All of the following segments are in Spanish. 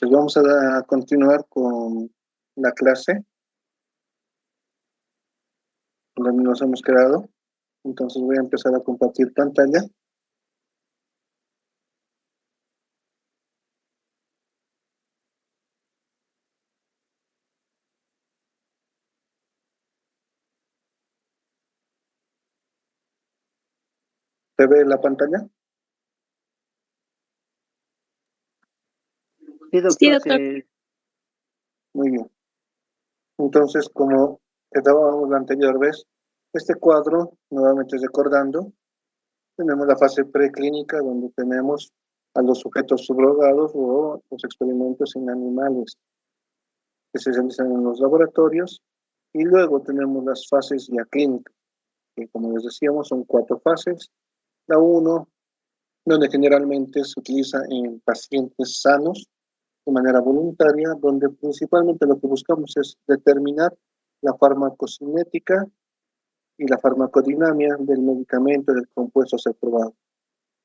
Pues vamos a continuar con la clase donde nos hemos quedado. Entonces voy a empezar a compartir pantalla. ¿Se ve la pantalla? Sí, doctor. Sí, doctor. Muy bien. Entonces, como quedábamos la anterior vez, este cuadro, nuevamente recordando, tenemos la fase preclínica donde tenemos a los sujetos subrogados o los experimentos en animales que se realizan en los laboratorios, y luego tenemos las fases ya clínicas, que como les decíamos son 4 fases. La 1, donde generalmente se utiliza en pacientes sanos de manera voluntaria, donde principalmente lo que buscamos es determinar la farmacocinética y la farmacodinamia del medicamento, del compuesto a ser probado.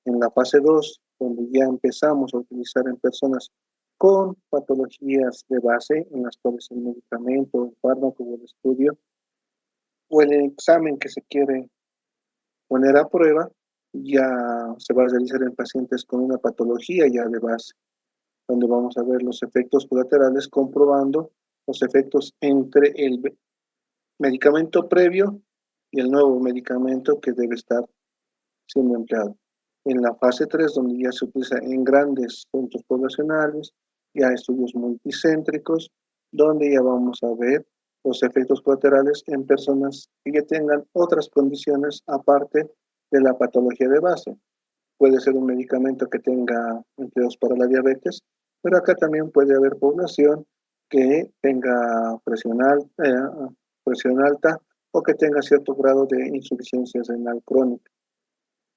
En la fase 2, donde ya empezamos a utilizar en personas con patologías de base, en las cuales el medicamento, el fármaco o el estudio o el examen que se quiere poner a prueba, ya se va a realizar en pacientes con una patología ya de base, donde vamos a ver los efectos colaterales comprobando los efectos entre el medicamento previo y el nuevo medicamento que debe estar siendo empleado. En la fase 3, donde ya se utiliza en grandes centros poblacionales, ya estudios multicéntricos, donde ya vamos a ver los efectos colaterales en personas que ya tengan otras condiciones aparte de la patología de base. Puede ser un medicamento que tenga empleos para la diabetes, pero acá también puede haber población que tenga presión alta o que tenga cierto grado de insuficiencia renal crónica.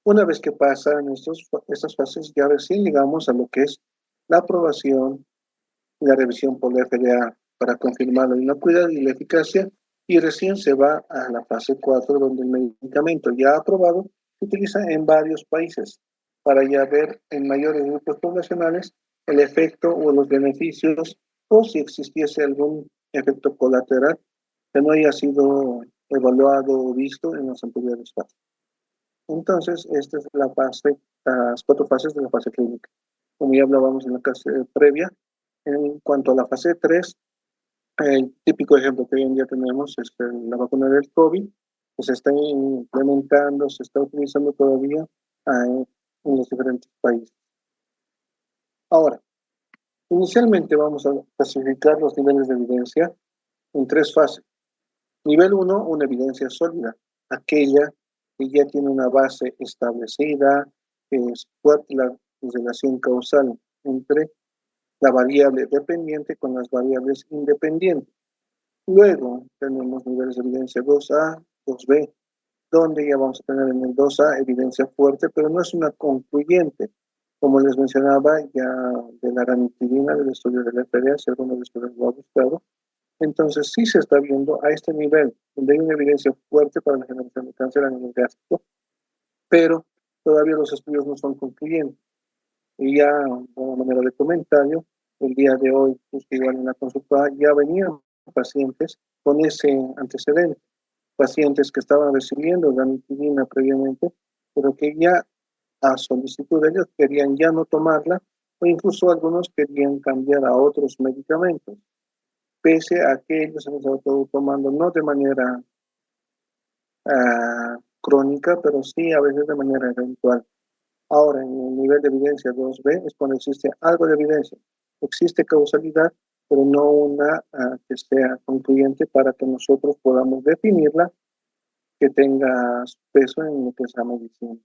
Una vez que pasan estas fases, ya recién llegamos a lo que es la aprobación y la revisión por la FDA para confirmar la inocuidad y la eficacia, y recién se va a la fase 4, donde el medicamento ya aprobado se utiliza en varios países para ya ver en mayores grupos poblacionales el efecto o los beneficios, o si existiese algún efecto colateral que no haya sido evaluado o visto en las anteriores fases. Entonces, esta es la fase, las 4 fases de la fase clínica. Como ya hablábamos en la clase previa, en cuanto a la fase 3, el típico ejemplo que hoy en día tenemos es la vacuna del COVID, que se está implementando, se está utilizando todavía en los diferentes países. Ahora, inicialmente vamos a clasificar los niveles de evidencia en 3 fases. Nivel 1, una evidencia sólida, aquella que ya tiene una base establecida, que es fuerte la relación causal entre la variable dependiente con las variables independientes. Luego tenemos niveles de evidencia 2A, 2B, donde ya vamos a tener en el 2A evidencia fuerte, pero no es una concluyente. Como les mencionaba ya de la ranitidina, del estudio del FDA, si alguno de ustedes lo ha buscado, entonces sí se está viendo a este nivel, donde hay una evidencia fuerte para la generación de cáncer a nivel gástrico, pero todavía los estudios no son concluyentes. Y ya, de una manera de comentario, el día de hoy, pues igual en la consulta, ya venían pacientes con ese antecedente, pacientes que estaban recibiendo ranitidina previamente, pero que ya a solicitud de ellos querían ya no tomarla, o incluso algunos querían cambiar a otros medicamentos, pese a que ellos se han estado tomando no de manera crónica, pero sí a veces de manera eventual. Ahora, en el nivel de evidencia 2B es cuando existe algo de evidencia. Existe causalidad, pero no una que sea concluyente para que nosotros podamos definirla, que tenga peso en lo que es la medicina.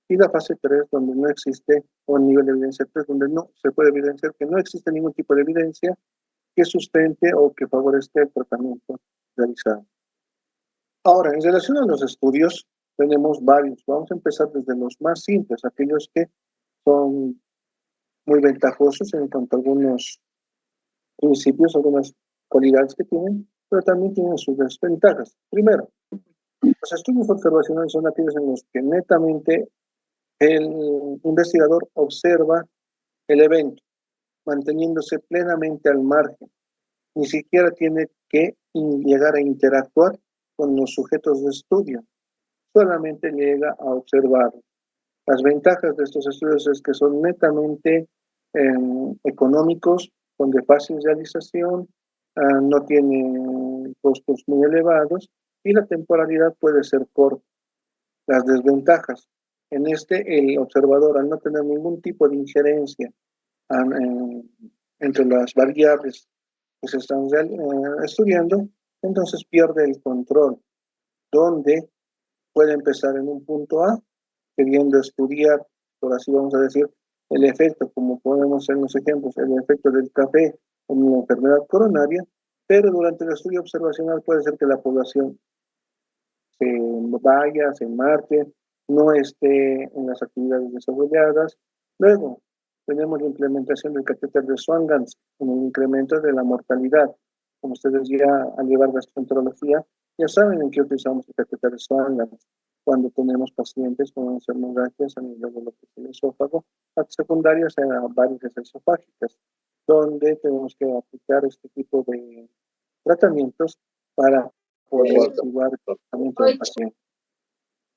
Y la fase 3, donde no existe, o el nivel de evidencia 3, donde no se puede evidenciar que no existe ningún tipo de evidencia que sustente o que favorezca el tratamiento realizado. Ahora, en relación a los estudios, tenemos varios. Vamos a empezar desde los más simples, aquellos que son muy ventajosos en cuanto a algunos principios, algunas cualidades que tienen, pero también tienen sus desventajas. Primero, los estudios observacionales son aquellos en los que netamente el investigador observa el evento, manteniéndose plenamente al margen. Ni siquiera tiene que llegar a interactuar con los sujetos de estudio, solamente llega a observar. Las ventajas de estos estudios es que son netamente económicos, son de fácil realización, no tienen costos muy elevados y la temporalidad puede ser corta. Las desventajas. En este, el observador, al no tener ningún tipo de injerencia entre las variables que se están estudiando, entonces pierde el control, donde puede empezar en un punto A, queriendo estudiar, por así vamos a decir, el efecto, como podemos en los ejemplos, el efecto del café en una enfermedad coronaria, pero durante el estudio observacional puede ser que la población se vaya, se marche, no esté en las actividades desarrolladas. Luego, tenemos la implementación del catéter de Swan-Ganz con un incremento de la mortalidad. Como ustedes ya al llevar gastroenterología, ya saben en qué utilizamos el catéter de Swan-Ganz. Cuando tenemos pacientes con hemorragias a nivel de lo que es el esófago, secundarias a varices esofágicas, donde tenemos que aplicar este tipo de tratamientos para poder activar el tratamiento del paciente.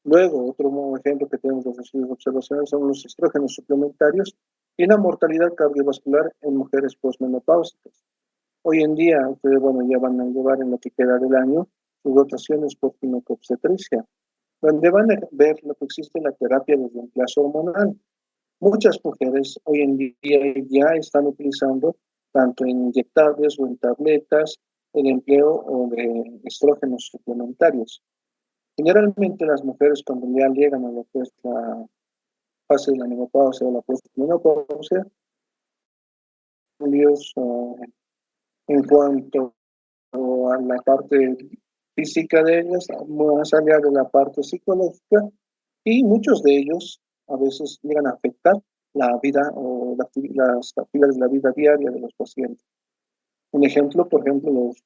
Luego, otro ejemplo que tenemos los estudios observacionales son los estrógenos suplementarios y la mortalidad cardiovascular en mujeres posmenopáusicas. Hoy en día, ustedes, bueno, ya van a llevar en lo que queda del año sus rotaciones por ginecobstetricia, donde van a ver lo que existe en la terapia de reemplazo hormonal. Muchas mujeres hoy en día ya están utilizando, tanto en inyectables o en tabletas, el empleo o de estrógenos suplementarios. Generalmente las mujeres cuando ya llegan a lo que es la fase de la menopausia o la postmenopausia, cambios en cuanto a la parte física de ellas, más allá de la parte psicológica, y muchos de ellos a veces llegan a afectar la vida o las actividades de la vida diaria de los pacientes. Un ejemplo, por ejemplo, los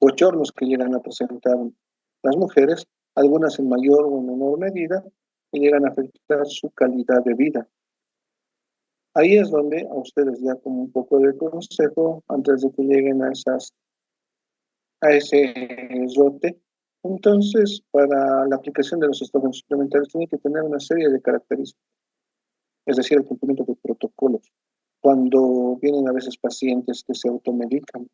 bochornos que llegan a presentar las mujeres, algunas en mayor o menor medida, que llegan a afectar su calidad de vida. Ahí es donde a ustedes ya como un poco de consejo, antes de que lleguen a ese rote, entonces para la aplicación de los estrógenos suplementarios tiene que tener una serie de características, es decir, el cumplimiento de protocolos. Cuando vienen a veces pacientes que se automedican,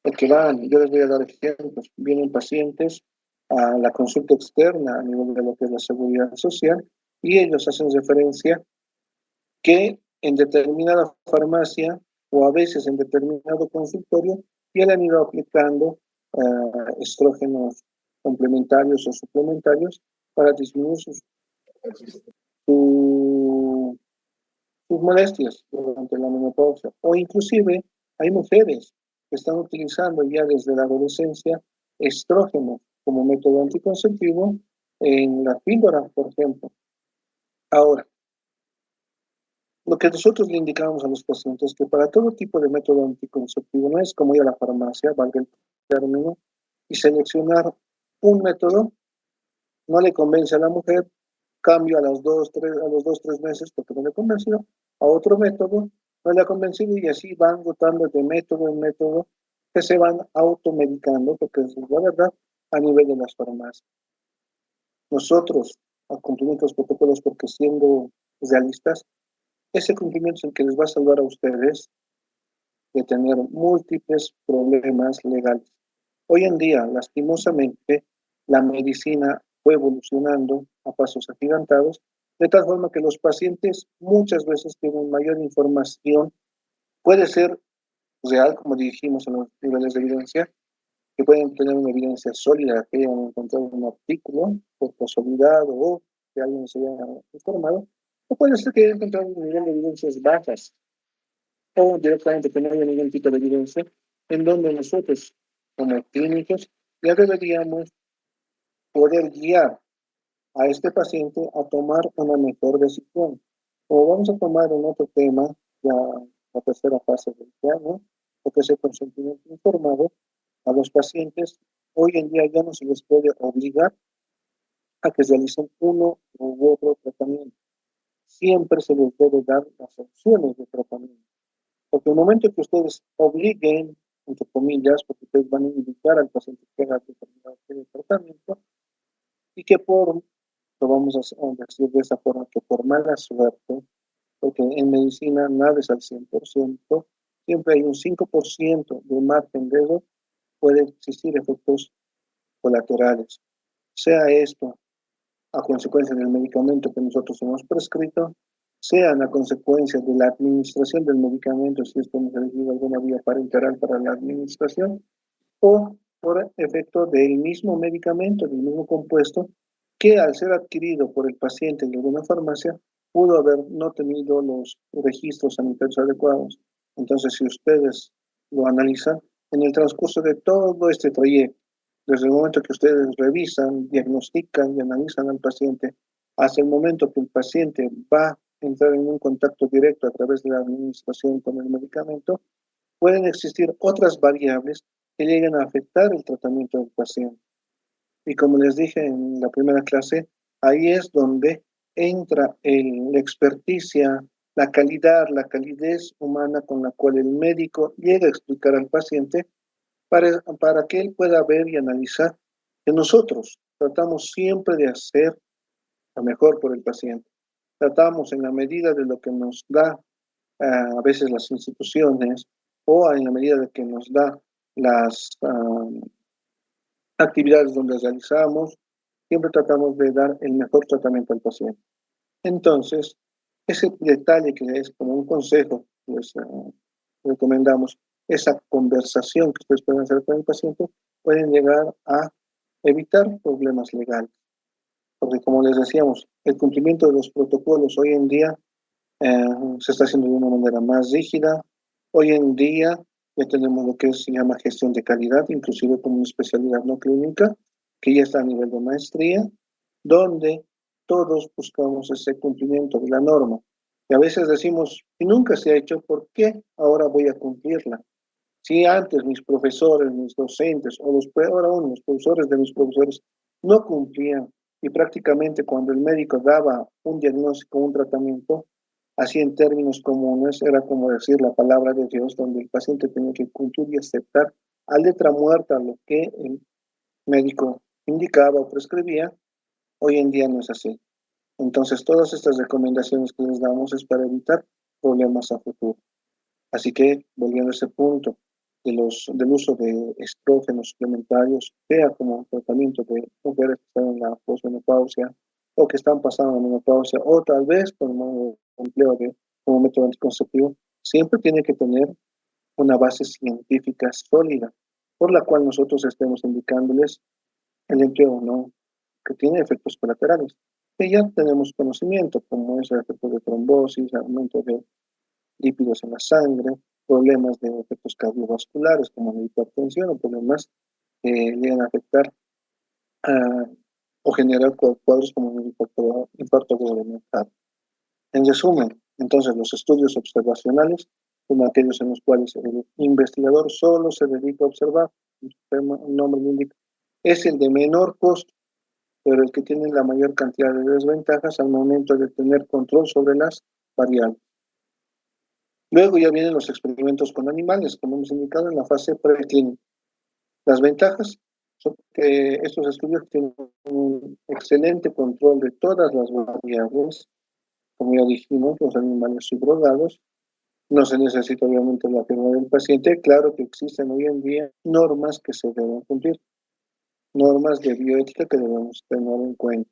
porque yo les voy a dar ejemplos, vienen pacientes a la consulta externa a nivel de lo que es la seguridad social y ellos hacen referencia que en determinada farmacia o a veces en determinado consultorio ya le han ido aplicando estrógenos complementarios o suplementarios para disminuir su, sus molestias durante la menopausia. O inclusive hay mujeres que están utilizando ya desde la adolescencia estrógenos como método anticonceptivo en la píldora, por ejemplo. Ahora, lo que nosotros le indicamos a los pacientes es que para todo tipo de método anticonceptivo no es como ir a la farmacia, valga el término, y seleccionar un método, no le convence a la mujer, cambio a los 2, 3 meses porque no le convenció, a otro método, no le ha convencido y así van rotando de método en método que se van automedicando, porque es la verdad, a nivel de las farmacias. Nosotros, al cumplimiento de los protocolos, porque siendo realistas, ese cumplimiento es el que les va a salvar a ustedes de tener múltiples problemas legales. Hoy en día, lastimosamente, la medicina fue evolucionando a pasos agigantados, de tal forma que los pacientes muchas veces tienen mayor información, puede ser real, como dijimos en los niveles de evidencia, que pueden tener una evidencia sólida, que hayan encontrado un artículo por casualidad o que alguien se haya informado, o puede ser que hayan encontrado un nivel de evidencias bajas o directamente que no haya ningún tipo de evidencia, en donde nosotros, como clínicos, ya deberíamos poder guiar a este paciente a tomar una mejor decisión. O vamos a tomar en otro tema, ya la tercera fase del plan, lo que es el consentimiento informado a los pacientes. Hoy en día ya no se les puede obligar a que realicen uno u otro tratamiento. Siempre se les debe dar las opciones de tratamiento. Porque el momento que ustedes obliguen, entre comillas, porque ustedes van a invitar al paciente que haga determinado tratamiento, y que lo vamos a decir de esa forma, que por mala suerte, porque en medicina nada es al 100%, siempre hay un 5% de margen de error, puede existir efectos colaterales. Sea esto a consecuencia del medicamento que nosotros hemos prescrito, sean a consecuencia de la administración del medicamento, si es que hemos elegido alguna vía parenteral para la administración, o por efecto del mismo medicamento, del mismo compuesto, que al ser adquirido por el paciente en alguna farmacia, pudo haber no tenido los registros sanitarios adecuados. Entonces, si ustedes lo analizan, en el transcurso de todo este trayecto, desde el momento que ustedes revisan, diagnostican y analizan al paciente, hasta el momento que el paciente va a entrar en un contacto directo a través de la administración con el medicamento, pueden existir otras variables que lleguen a afectar el tratamiento del paciente. Y como les dije en la primera clase, ahí es donde entra la experticia, la calidad, la calidez humana con la cual el médico llega a explicar al paciente para que él pueda ver y analizar que nosotros tratamos siempre de hacer lo mejor por el paciente. Tratamos en la medida de lo que nos da a veces las instituciones o en la medida de que nos da las actividades donde realizamos, siempre tratamos de dar el mejor tratamiento al paciente. Entonces, ese detalle que es como un consejo, pues recomendamos, esa conversación que ustedes pueden hacer con el paciente, pueden llegar a evitar problemas legales. Porque como les decíamos, el cumplimiento de los protocolos hoy en día eh, se está haciendo de una manera más rígida. Hoy en día ya tenemos lo que se llama gestión de calidad, inclusive como una especialidad no clínica, que ya está a nivel de maestría, donde todos buscamos ese cumplimiento de la norma. Y a veces decimos, y nunca se ha hecho, ¿por qué ahora voy a cumplirla? Si antes mis profesores, mis docentes, o los peor aún, los profesores de mis profesores, no cumplían, y prácticamente cuando el médico daba un diagnóstico, un tratamiento, así en términos comunes, era como decir la palabra de Dios, donde el paciente tenía que cumplir y aceptar a letra muerta lo que el médico indicaba o prescribía. Hoy en día no es así. Entonces, todas estas recomendaciones que les damos es para evitar problemas a futuro. Así que, volviendo a ese punto del uso de estrógenos suplementarios, sea como tratamiento de mujeres que están en la posmenopausia o que están pasando la menopausia, o tal vez como empleo como método anticonceptivo, siempre tiene que tener una base científica sólida, por la cual nosotros estemos indicándoles el empleo no, que tiene efectos colaterales, que ya tenemos conocimiento, como es el efecto de trombosis, aumento de lípidos en la sangre, problemas de efectos cardiovasculares como la hipertensión o problemas que llegan a afectar o generar cuadros como un infarto agudo mental. En resumen, entonces los estudios observacionales son aquellos en los cuales el investigador solo se dedica a observar, el nombre lo indica, es el de menor costo, pero el que tiene la mayor cantidad de desventajas al momento de tener control sobre las variables. Luego ya vienen los experimentos con animales, como hemos indicado en la fase preclínica. Las ventajas son que estos estudios tienen un excelente control de todas las variables, como ya dijimos, los animales subrogados. No se necesita obviamente la firma del paciente. Claro que existen hoy en día normas que se deben cumplir, normas de bioética que debemos tener en cuenta.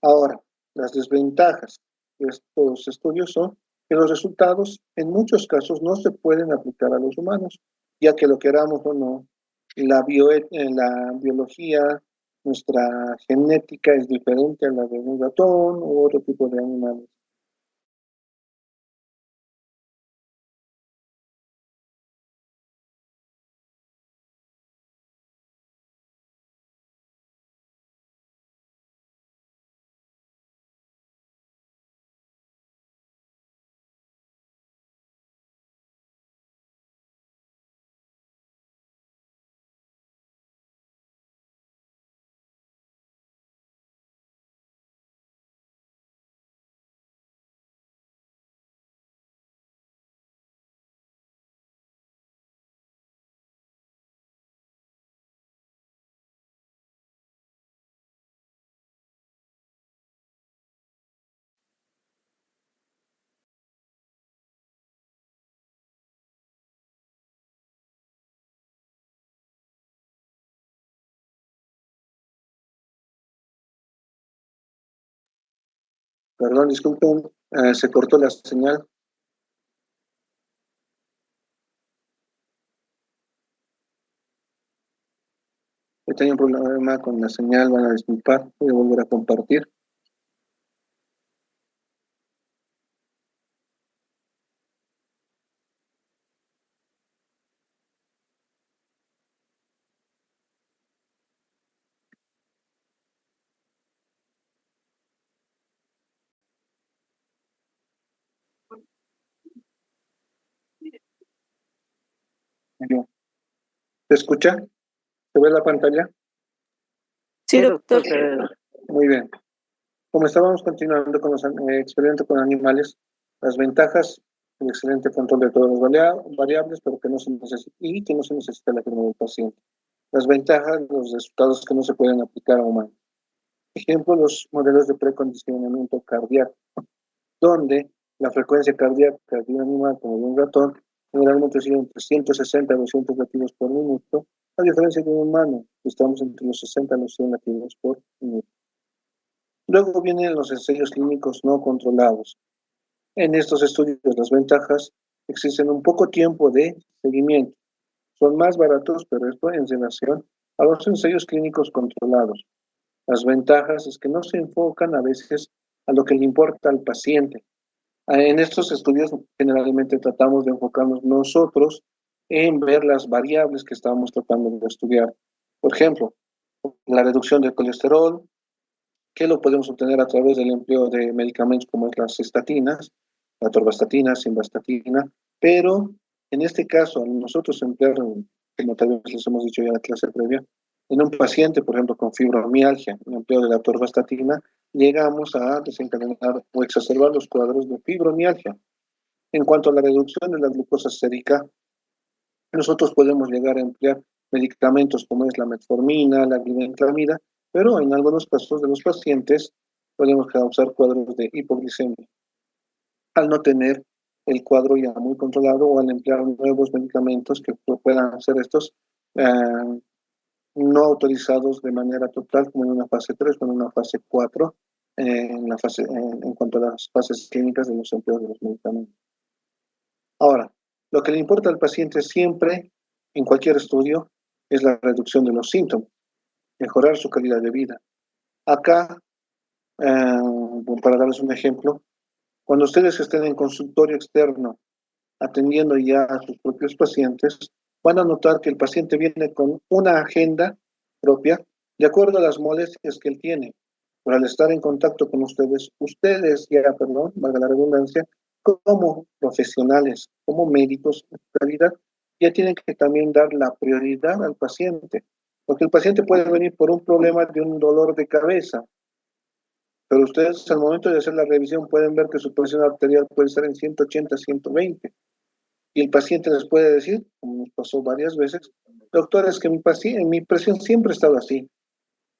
Ahora, las desventajas de estos estudios son que los resultados en muchos casos no se pueden aplicar a los humanos, ya que lo queramos o no, la biología, nuestra genética es diferente a la de un ratón u otro tipo de animales. Perdón, disculpen, se cortó la señal. He tenido un problema con la señal, van a disculpar, voy a volver a compartir. Bien. ¿Se escucha? ¿Se ve la pantalla? Sí, doctor. Muy bien. Como estábamos continuando con los experimentos con animales, las ventajas, el excelente control de todas las variables, pero que no se necesita, y que no se necesita la firma del paciente. Las ventajas, los resultados que no se pueden aplicar a humanos. Ejemplo, los modelos de precondicionamiento cardíaco, donde la frecuencia cardíaca de un animal como de un ratón generalmente sigue entre 160 a 200 latidos por minuto, a diferencia de un humano, que estamos entre los 60 a los 100 latidos por minuto. Luego vienen los ensayos clínicos no controlados. En estos estudios las ventajas existen un poco tiempo de seguimiento. Son más baratos, pero esto en relación a los ensayos clínicos controlados. Las ventajas es que no se enfocan a veces a lo que le importa al paciente. En estos estudios generalmente tratamos de enfocarnos nosotros en ver las variables que estamos tratando de estudiar. Por ejemplo, la reducción del colesterol, que lo podemos obtener a través del empleo de medicamentos como es las estatinas, la atorvastatina, simvastatina, pero en este caso, nosotros emplear, como tal vez les hemos dicho ya en la clase previa, en un paciente, por ejemplo, con fibromialgia, el empleo de la atorvastatina, llegamos a desencadenar o exacerbar los cuadros de fibromialgia. En cuanto a la reducción de la glucosa sérica, nosotros podemos llegar a emplear medicamentos como es la metformina, la glibenclamida, pero en algunos casos de los pacientes podemos causar cuadros de hipoglicemia al no tener el cuadro ya muy controlado o al emplear nuevos medicamentos que puedan ser estos no autorizados de manera total como en una fase 3 o en una fase 4 en cuanto a las fases clínicas de los empleos de los medicamentos. Ahora, lo que le importa al paciente siempre, en cualquier estudio, es la reducción de los síntomas, mejorar su calidad de vida. Acá, para darles un ejemplo, cuando ustedes estén en consultorio externo atendiendo ya a sus propios pacientes, van a notar que el paciente viene con una agenda propia de acuerdo a las molestias que él tiene. Pero al estar en contacto con ustedes ya, perdón, valga la redundancia, como profesionales, como médicos en realidad, ya tienen que también dar la prioridad al paciente. Porque el paciente puede venir por un problema de un dolor de cabeza, pero ustedes al momento de hacer la revisión pueden ver que su presión arterial puede estar en 180, 120. Y el paciente les puede decir, como nos pasó varias veces, doctor, es que mi presión siempre ha estado así.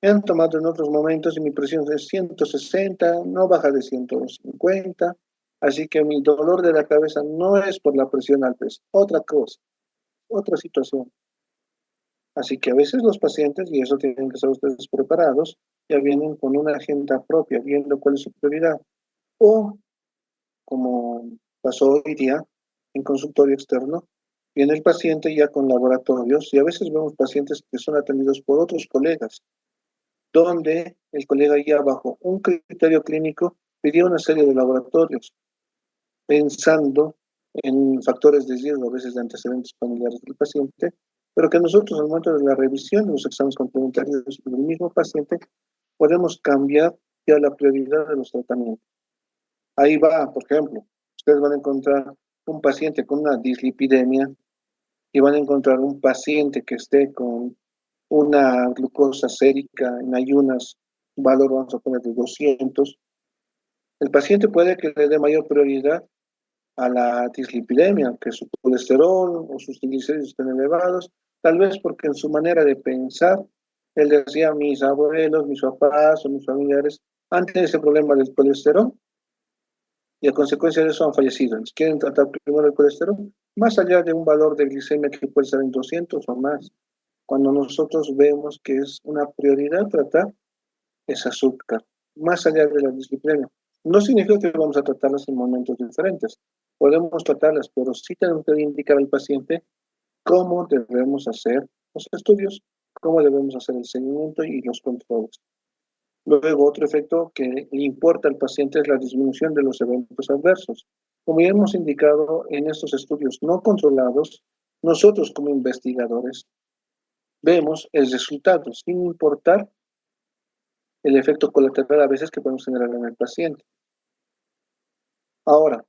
Me han tomado en otros momentos y mi presión es 160, no baja de 150. Así que mi dolor de la cabeza no es por la presión alta, es otra cosa, otra situación. Así que a veces los pacientes, y eso tienen que estar ustedes preparados, ya vienen con una agenda propia, viendo cuál es su prioridad. O, como pasó hoy día, en consultorio externo, viene el paciente ya con laboratorios, y a veces vemos pacientes que son atendidos por otros colegas, donde el colega ya bajo un criterio clínico pidió una serie de laboratorios, pensando en factores de riesgo, a veces de antecedentes familiares del paciente, pero que nosotros al momento de la revisión de los exámenes complementarios del mismo paciente podemos cambiar ya la prioridad de los tratamientos. Ahí va, por ejemplo, ustedes van a encontrar un paciente con una dislipidemia y van a encontrar un paciente que esté con una glucosa sérica en ayunas, un valor vamos a poner de 200. El paciente puede que le dé mayor prioridad a la dislipidemia, que su colesterol o sus triglicéridos estén elevados, tal vez porque en su manera de pensar, él decía, mis abuelos, mis papás o mis familiares han tenido ese problema del colesterol y a consecuencia de eso han fallecido. Entonces, quieren tratar primero el colesterol, más allá de un valor de glicemia que puede estar en 200 o más. Cuando nosotros vemos que es una prioridad tratar ese azúcar, más allá de la dislipidemia. No significa que vamos a tratarlas en momentos diferentes. Podemos tratarlas, pero sí tenemos que indicar al paciente cómo debemos hacer los estudios, cómo debemos hacer el seguimiento y los controles. Luego, otro efecto que le importa al paciente es la disminución de los eventos adversos. Como ya hemos indicado en estos estudios no controlados, nosotros como investigadores vemos el resultado sin importar el efecto colateral a veces que podemos generar en el paciente. Ahora,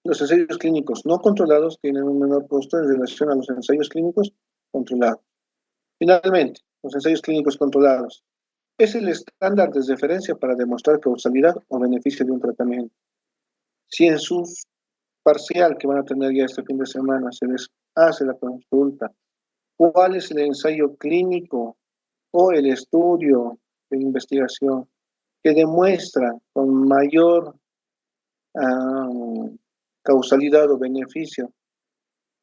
los ensayos clínicos no controlados tienen un menor costo en relación a los ensayos clínicos controlados. Finalmente, los ensayos clínicos controlados es el estándar de referencia para demostrar causalidad o beneficio de un tratamiento. Si en su parcial que van a tener ya este fin de semana se les hace la consulta, ¿cuál es el ensayo clínico o el estudio de investigación que demuestra con mayor causalidad o beneficio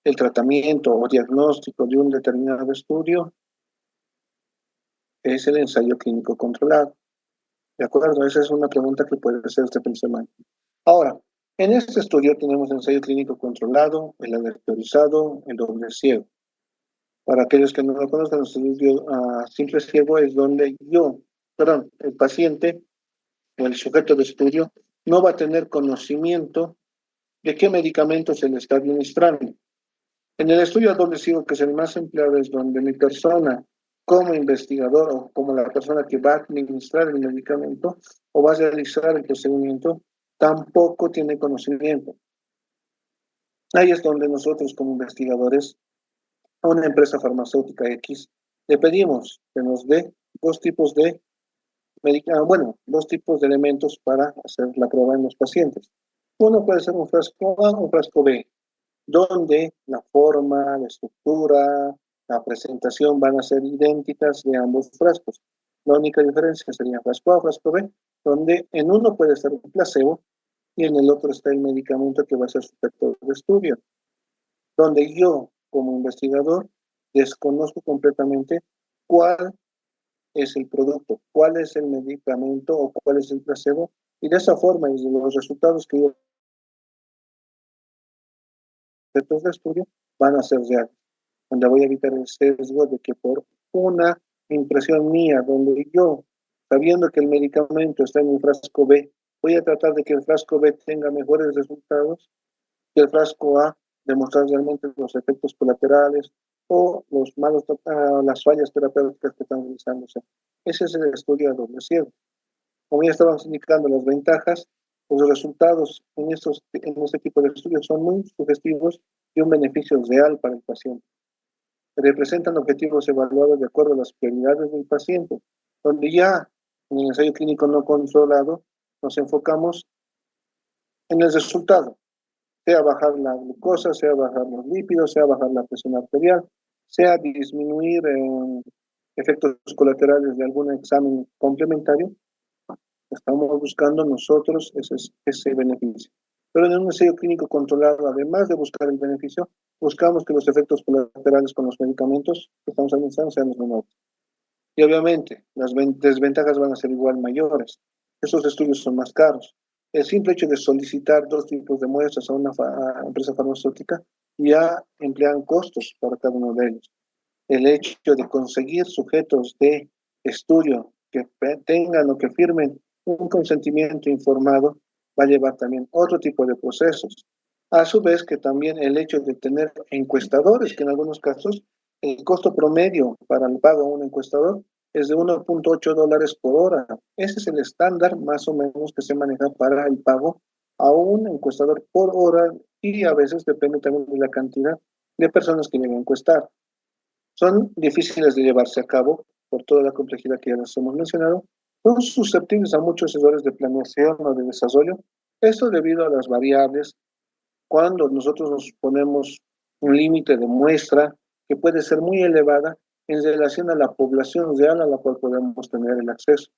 el tratamiento o diagnóstico de un determinado estudio? Es el ensayo clínico controlado. ¿De acuerdo? Esa es una pregunta que puede ser este fin de semana. Ahora, en este estudio tenemos ensayo clínico controlado, el aleatorizado, el doble ciego. Para aquellos que no lo conozcan, el estudio simple ciego es donde el paciente o el sujeto de estudio no va a tener conocimiento de qué medicamento se le está administrando. En el estudio a doble ciego, que es el más empleado, es donde mi persona, como investigador o como la persona que va a administrar el medicamento o va a realizar el procedimiento, tampoco tiene conocimiento. Ahí es donde nosotros como investigadores, a una empresa farmacéutica X, le pedimos que nos dé dos tipos de elementos para hacer la prueba en los pacientes. Uno puede ser un frasco A o un frasco B, donde la forma, la estructura, la presentación van a ser idénticas de ambos frascos. La única diferencia sería frasco A o frasco B, donde en uno puede estar un placebo y en el otro está el medicamento que va a ser sujeto de estudio, donde yo, como investigador, desconozco completamente cuál es el producto, cuál es el medicamento o cuál es el placebo, y de esa forma y de los resultados que yo de estudio van a ser reales, donde voy a evitar el sesgo de que por una impresión mía, donde yo, sabiendo que el medicamento está en el frasco B, voy a tratar de que el frasco B tenga mejores resultados que el frasco A, demostrar realmente los efectos colaterales o las fallas terapéuticas que están realizándose. Ese es el estudio a doble ciego. Como ya estábamos indicando las ventajas, pues los resultados en este tipo de estudios son muy sugestivos y un beneficio real para el paciente. Representan objetivos evaluados de acuerdo a las prioridades del paciente, donde ya en el ensayo clínico no controlado nos enfocamos en el resultado, sea bajar la glucosa, sea bajar los lípidos, sea bajar la presión arterial, sea disminuir efectos colaterales de algún examen complementario. Estamos buscando nosotros ese beneficio. Pero en un ensayo clínico controlado, además de buscar el beneficio, buscamos que los efectos colaterales con los medicamentos que estamos administrando sean los menores. Y obviamente, las desventajas van a ser igual mayores. Esos estudios son más caros. El simple hecho de solicitar dos tipos de muestras a una empresa farmacéutica ya emplean costos para cada uno de ellos. El hecho de conseguir sujetos de estudio que tengan o que firmen un consentimiento informado va a llevar también otro tipo de procesos. A su vez que también el hecho de tener encuestadores, que en algunos casos el costo promedio para el pago a un encuestador es de $1.8 por hora. Ese es el estándar más o menos que se maneja para el pago a un encuestador por hora y a veces depende también de la cantidad de personas que lleguen a encuestar. Son difíciles de llevarse a cabo por toda la complejidad que ya les hemos mencionado, son susceptibles a muchos errores de planeación o de desarrollo, esto debido a las variables cuando nosotros nos ponemos un límite de muestra que puede ser muy elevada en relación a la población real a la cual podemos tener el acceso.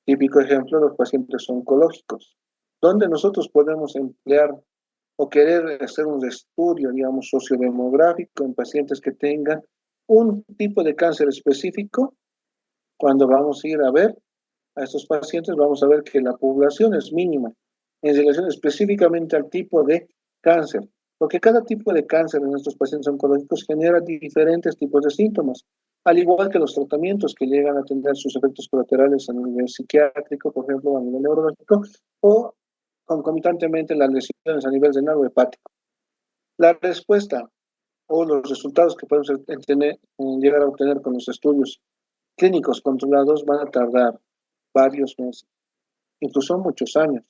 Típico ejemplo, los pacientes oncológicos, donde nosotros podemos emplear o querer hacer un estudio, digamos, sociodemográfico en pacientes que tengan un tipo de cáncer específico, cuando vamos a ir a ver a estos pacientes, vamos a ver que la población es mínima en relación específicamente al tipo de cáncer, porque cada tipo de cáncer en estos pacientes oncológicos genera diferentes tipos de síntomas, al igual que los tratamientos que llegan a tener sus efectos colaterales a nivel psiquiátrico, por ejemplo, a nivel neurológico, o concomitantemente las lesiones a nivel renal o hepático. La respuesta o los resultados que podemos llegar a obtener con los estudios clínicos controlados van a tardar varios meses, incluso muchos años.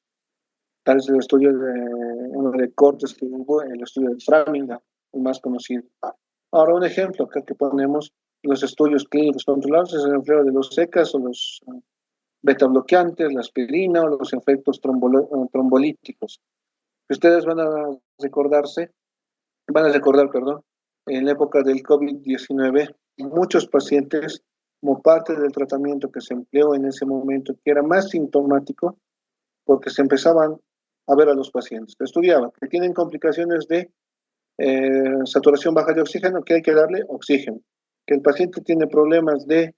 Tal vez el estudio uno de cortes que hubo, el estudio de Framingham, el más conocido. Ahora, un ejemplo que ponemos, los estudios clínicos controlados es el empleo de los secas o los beta bloqueantes, la aspirina o los efectos trombolíticos. Ustedes van a recordar, perdón, en la época del COVID-19, muchos pacientes, como parte del tratamiento que se empleó en ese momento, que era más sintomático, porque se empezaban a ver a los pacientes. Estudiaban que tienen complicaciones de saturación baja de oxígeno, que hay que darle oxígeno. Que el paciente tiene problemas de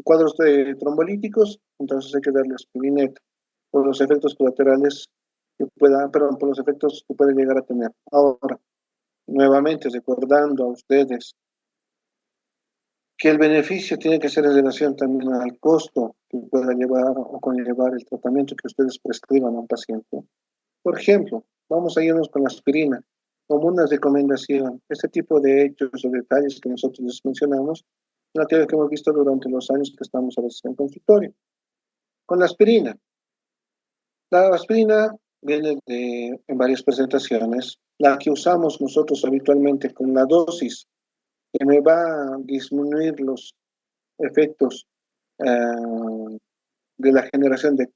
cuadros trombolíticos, entonces hay que darle aspirineta por los efectos colaterales por los efectos que puede llegar a tener. Ahora, nuevamente recordando a ustedes que el beneficio tiene que ser en relación también al costo que pueda llevar o conllevar el tratamiento que ustedes prescriban a un paciente. Por ejemplo, vamos a irnos con la aspirina. Como una recomendación, este tipo de hechos o detalles que nosotros les mencionamos, es una teoría que hemos visto durante los años que estamos a veces en consultorio. Con la aspirina viene en varias presentaciones. La que usamos nosotros habitualmente con la dosis que me va a disminuir los efectos de la generación de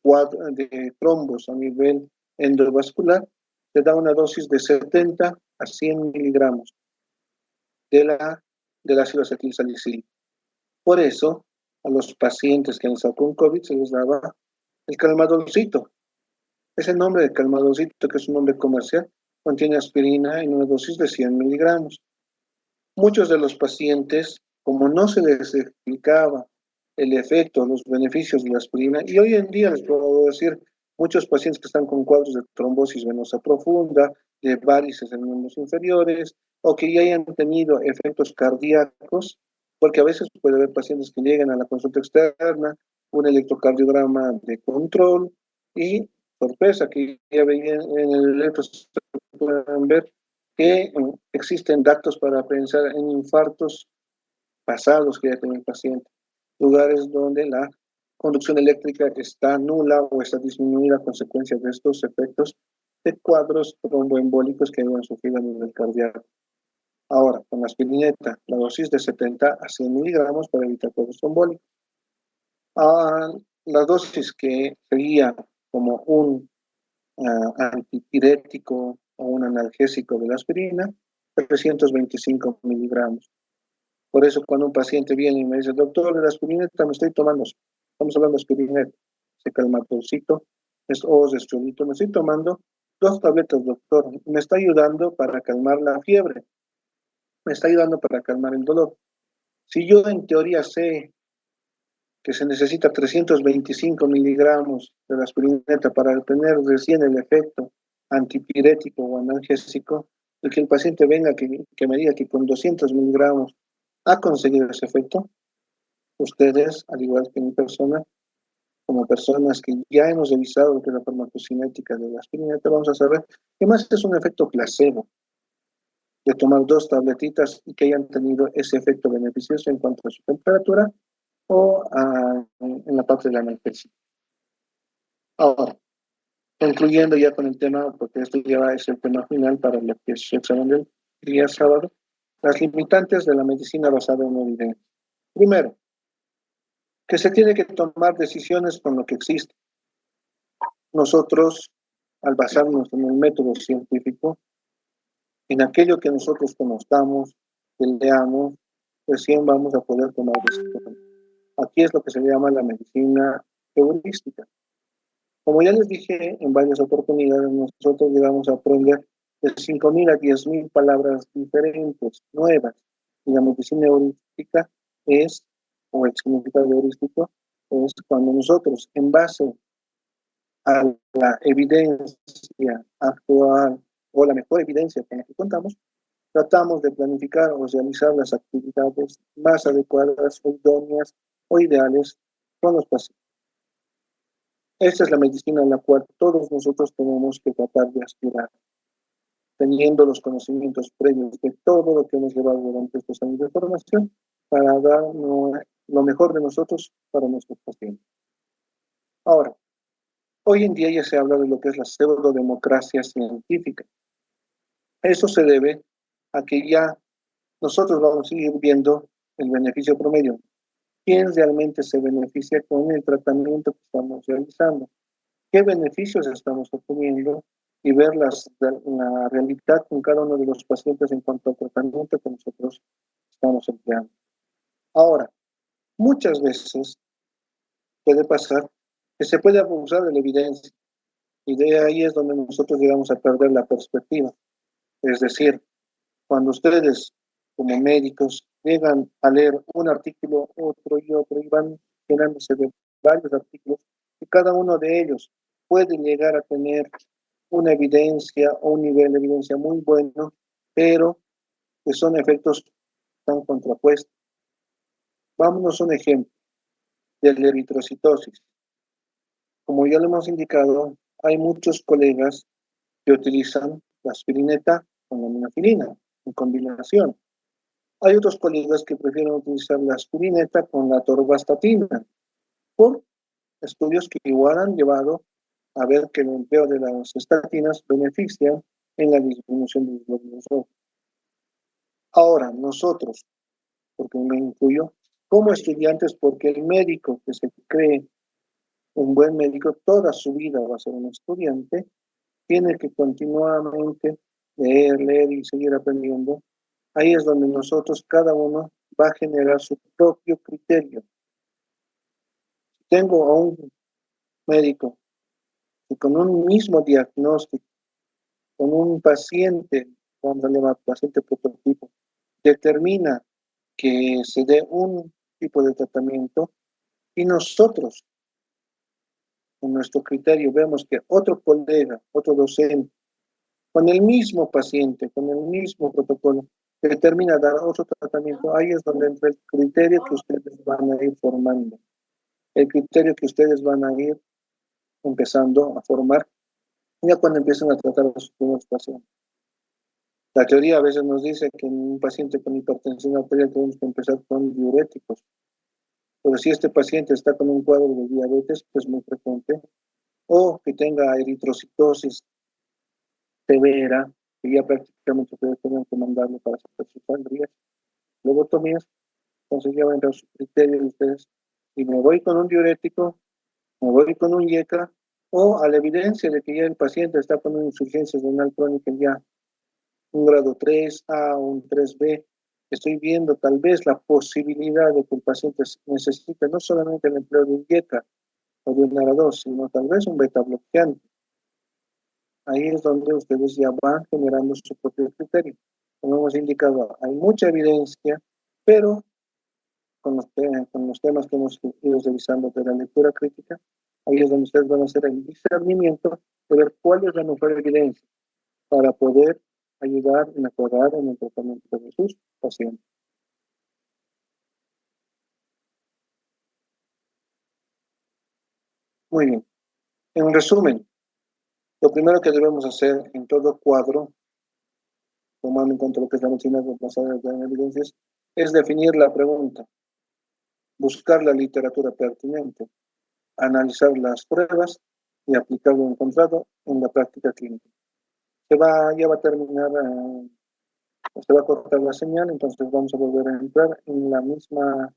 trombos a nivel endovascular, te da una dosis de 70 a 100 miligramos del ácido acetilsalicílico. Por eso, a los pacientes que han estado con COVID se les daba el calmadolcito. Ese nombre de calmadolcito, que es un nombre comercial, contiene aspirina en una dosis de 100 miligramos. Muchos de los pacientes, como no se les explicaba el efecto, los beneficios de la aspirina, y hoy en día les puedo decir, muchos pacientes que están con cuadros de trombosis venosa profunda, de varices en miembros inferiores, o que ya hayan tenido efectos cardíacos, porque a veces puede haber pacientes que llegan a la consulta externa, un electrocardiograma de control, y sorpresa, que ya veían en el electro, pueden ver que existen datos para pensar en infartos pasados que ya tiene el paciente, lugares donde la conducción eléctrica está nula o está disminuida a consecuencia de estos efectos de cuadros tromboembólicos que hayan sufrido a nivel cardíaco. Ahora, con la aspirineta, la dosis de 70 a 100 miligramos para evitar cuadros trombólicos. La dosis que sería como un antipirético o un analgésico de la aspirina, 325 miligramos. Por eso cuando un paciente viene y me dice, doctor, de la aspirineta me estoy tomando, estamos hablando de aspirineta, se calma calmatolcito, o zestrolito, me estoy tomando 2 tabletas, doctor, me está ayudando para calmar la fiebre, me está ayudando para calmar el dolor. Si yo en teoría sé que se necesita 325 miligramos de la aspirineta para obtener recién el efecto antipirético o analgésico, el que el paciente venga que me diga que con 200 miligramos ha conseguido ese efecto, ustedes, al igual que mi persona, como personas que ya hemos revisado lo que es la farmacocinética de la aspirineta, vamos a saber que más es un efecto placebo de tomar 2 tabletitas y que hayan tenido ese efecto beneficioso en cuanto a su temperatura o en la parte de la analgesia. Ahora, concluyendo ya con el tema, porque esto ya es el tema final para lo que es el examen del día sábado, las limitantes de la medicina basada en evidencia. Primero, que se tiene que tomar decisiones con lo que existe. Nosotros, al basarnos en el método científico, en aquello que nosotros conozcamos, que leamos, recién vamos a poder tomar decisiones. Aquí es lo que se llama la medicina heurística. Como ya les dije en varias oportunidades, nosotros llegamos a aprender de 5.000 a 10.000 palabras diferentes, nuevas. Y la medicina heurística es, o el significado heurístico, es cuando nosotros, en base a la evidencia actual o la mejor evidencia con la que contamos, tratamos de planificar o realizar las actividades más adecuadas o idóneas o ideales con los pacientes. Esta es la medicina a la cual todos nosotros tenemos que tratar de aspirar, teniendo los conocimientos previos de todo lo que hemos llevado durante estos años de formación para dar lo mejor de nosotros para nuestros pacientes. Ahora, hoy en día ya se habla de lo que es la pseudodemocracia científica. Eso se debe a que ya nosotros vamos a ir viendo el beneficio promedio. ¿Quién realmente se beneficia con el tratamiento que estamos realizando? ¿Qué beneficios estamos obteniendo? Y ver la realidad con cada uno de los pacientes en cuanto al tratamiento que nosotros estamos empleando. Ahora, muchas veces puede pasar que se puede abusar de la evidencia y de ahí es donde nosotros llegamos a perder la perspectiva. Es decir, cuando ustedes como médicos llegan a leer un artículo, otro y van llenándose de varios artículos y cada uno de ellos puede llegar a tener una evidencia o un nivel de evidencia muy bueno, pero que son efectos tan contrapuestos. Vámonos a un ejemplo de la eritrocitosis. Como ya lo hemos indicado, hay muchos colegas que utilizan la aspirineta con la minafilina en combinación. Hay otros colegas que prefieren utilizar la aspirineta con la atorvastatina por estudios que igual han llevado a ver que el empleo de las estatinas beneficia en la disminución de los glóbulos rojos. Ahora, nosotros, porque me incluyo, como estudiantes, porque el médico que se cree un buen médico toda su vida va a ser un estudiante, tiene que continuamente leer y seguir aprendiendo. Ahí es donde nosotros, cada uno, va a generar su propio criterio. Si tengo a un médico que con un mismo diagnóstico, con un paciente, cuando le llama paciente prototipo, determina que se dé un tipo de tratamiento y nosotros, con nuestro criterio, vemos que otro colega, otro docente, con el mismo paciente, con el mismo protocolo, determina dar otro tratamiento, ahí es donde entra el criterio que ustedes van a ir formando, el criterio que ustedes van a ir empezando a formar ya cuando empiezan a tratar a sus primeros pacientes. La teoría a veces nos dice que en un paciente con hipertensión arterial tenemos que empezar con diuréticos, pero si este paciente está con un cuadro de diabetes, que es muy frecuente, o que tenga eritrocitosis severa, que ya prácticamente ustedes tienen que mandarlo para hacer sus sangrías, lobotomías, entonces ya va a entrar su criterio de ustedes. Y me voy con un diurético, me voy con un IECA, o a la evidencia de que ya el paciente está con una insuficiencia renal crónica ya un grado 3A o un 3B, estoy viendo tal vez la posibilidad de que el paciente necesite no solamente el empleo de un IECA o de un ARA2, sino tal vez un beta bloqueante. Ahí es donde ustedes ya van generando su propio criterio. Como hemos indicado, hay mucha evidencia, pero con los temas que hemos ido revisando de la lectura crítica, ahí es donde ustedes van a hacer el discernimiento de ver cuál es la mejor evidencia para poder ayudar y mejorar en el tratamiento de sus pacientes. Muy bien. En resumen, lo primero que debemos hacer en todo cuadro, tomando en cuenta lo que es la medicina basada en evidencias, es definir la pregunta, buscar la literatura pertinente, analizar las pruebas y aplicar lo encontrado en la práctica clínica. Ya va a terminar, se va a cortar la señal, entonces vamos a volver a entrar en la misma,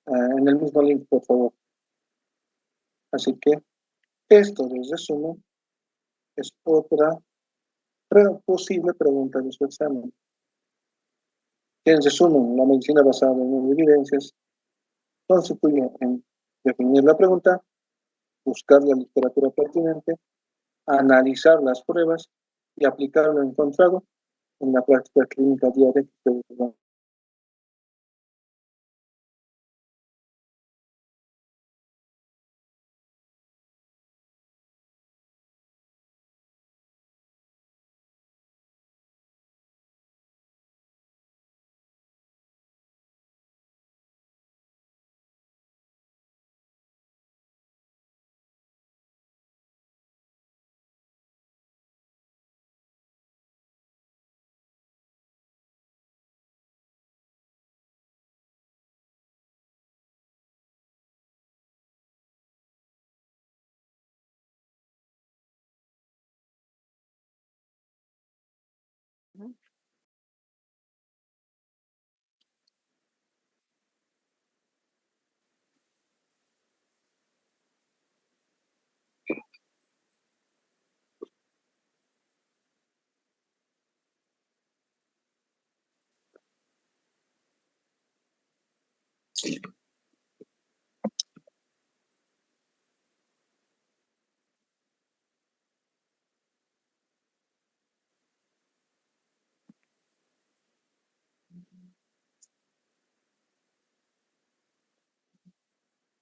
en el mismo link, por favor. Así que esto, de resumen, es otra posible pregunta de su examen. En resumen, la medicina basada en evidencias constituye en definir la pregunta, buscar la literatura pertinente, analizar las pruebas y aplicar lo encontrado en la práctica clínica diaria que ustedes van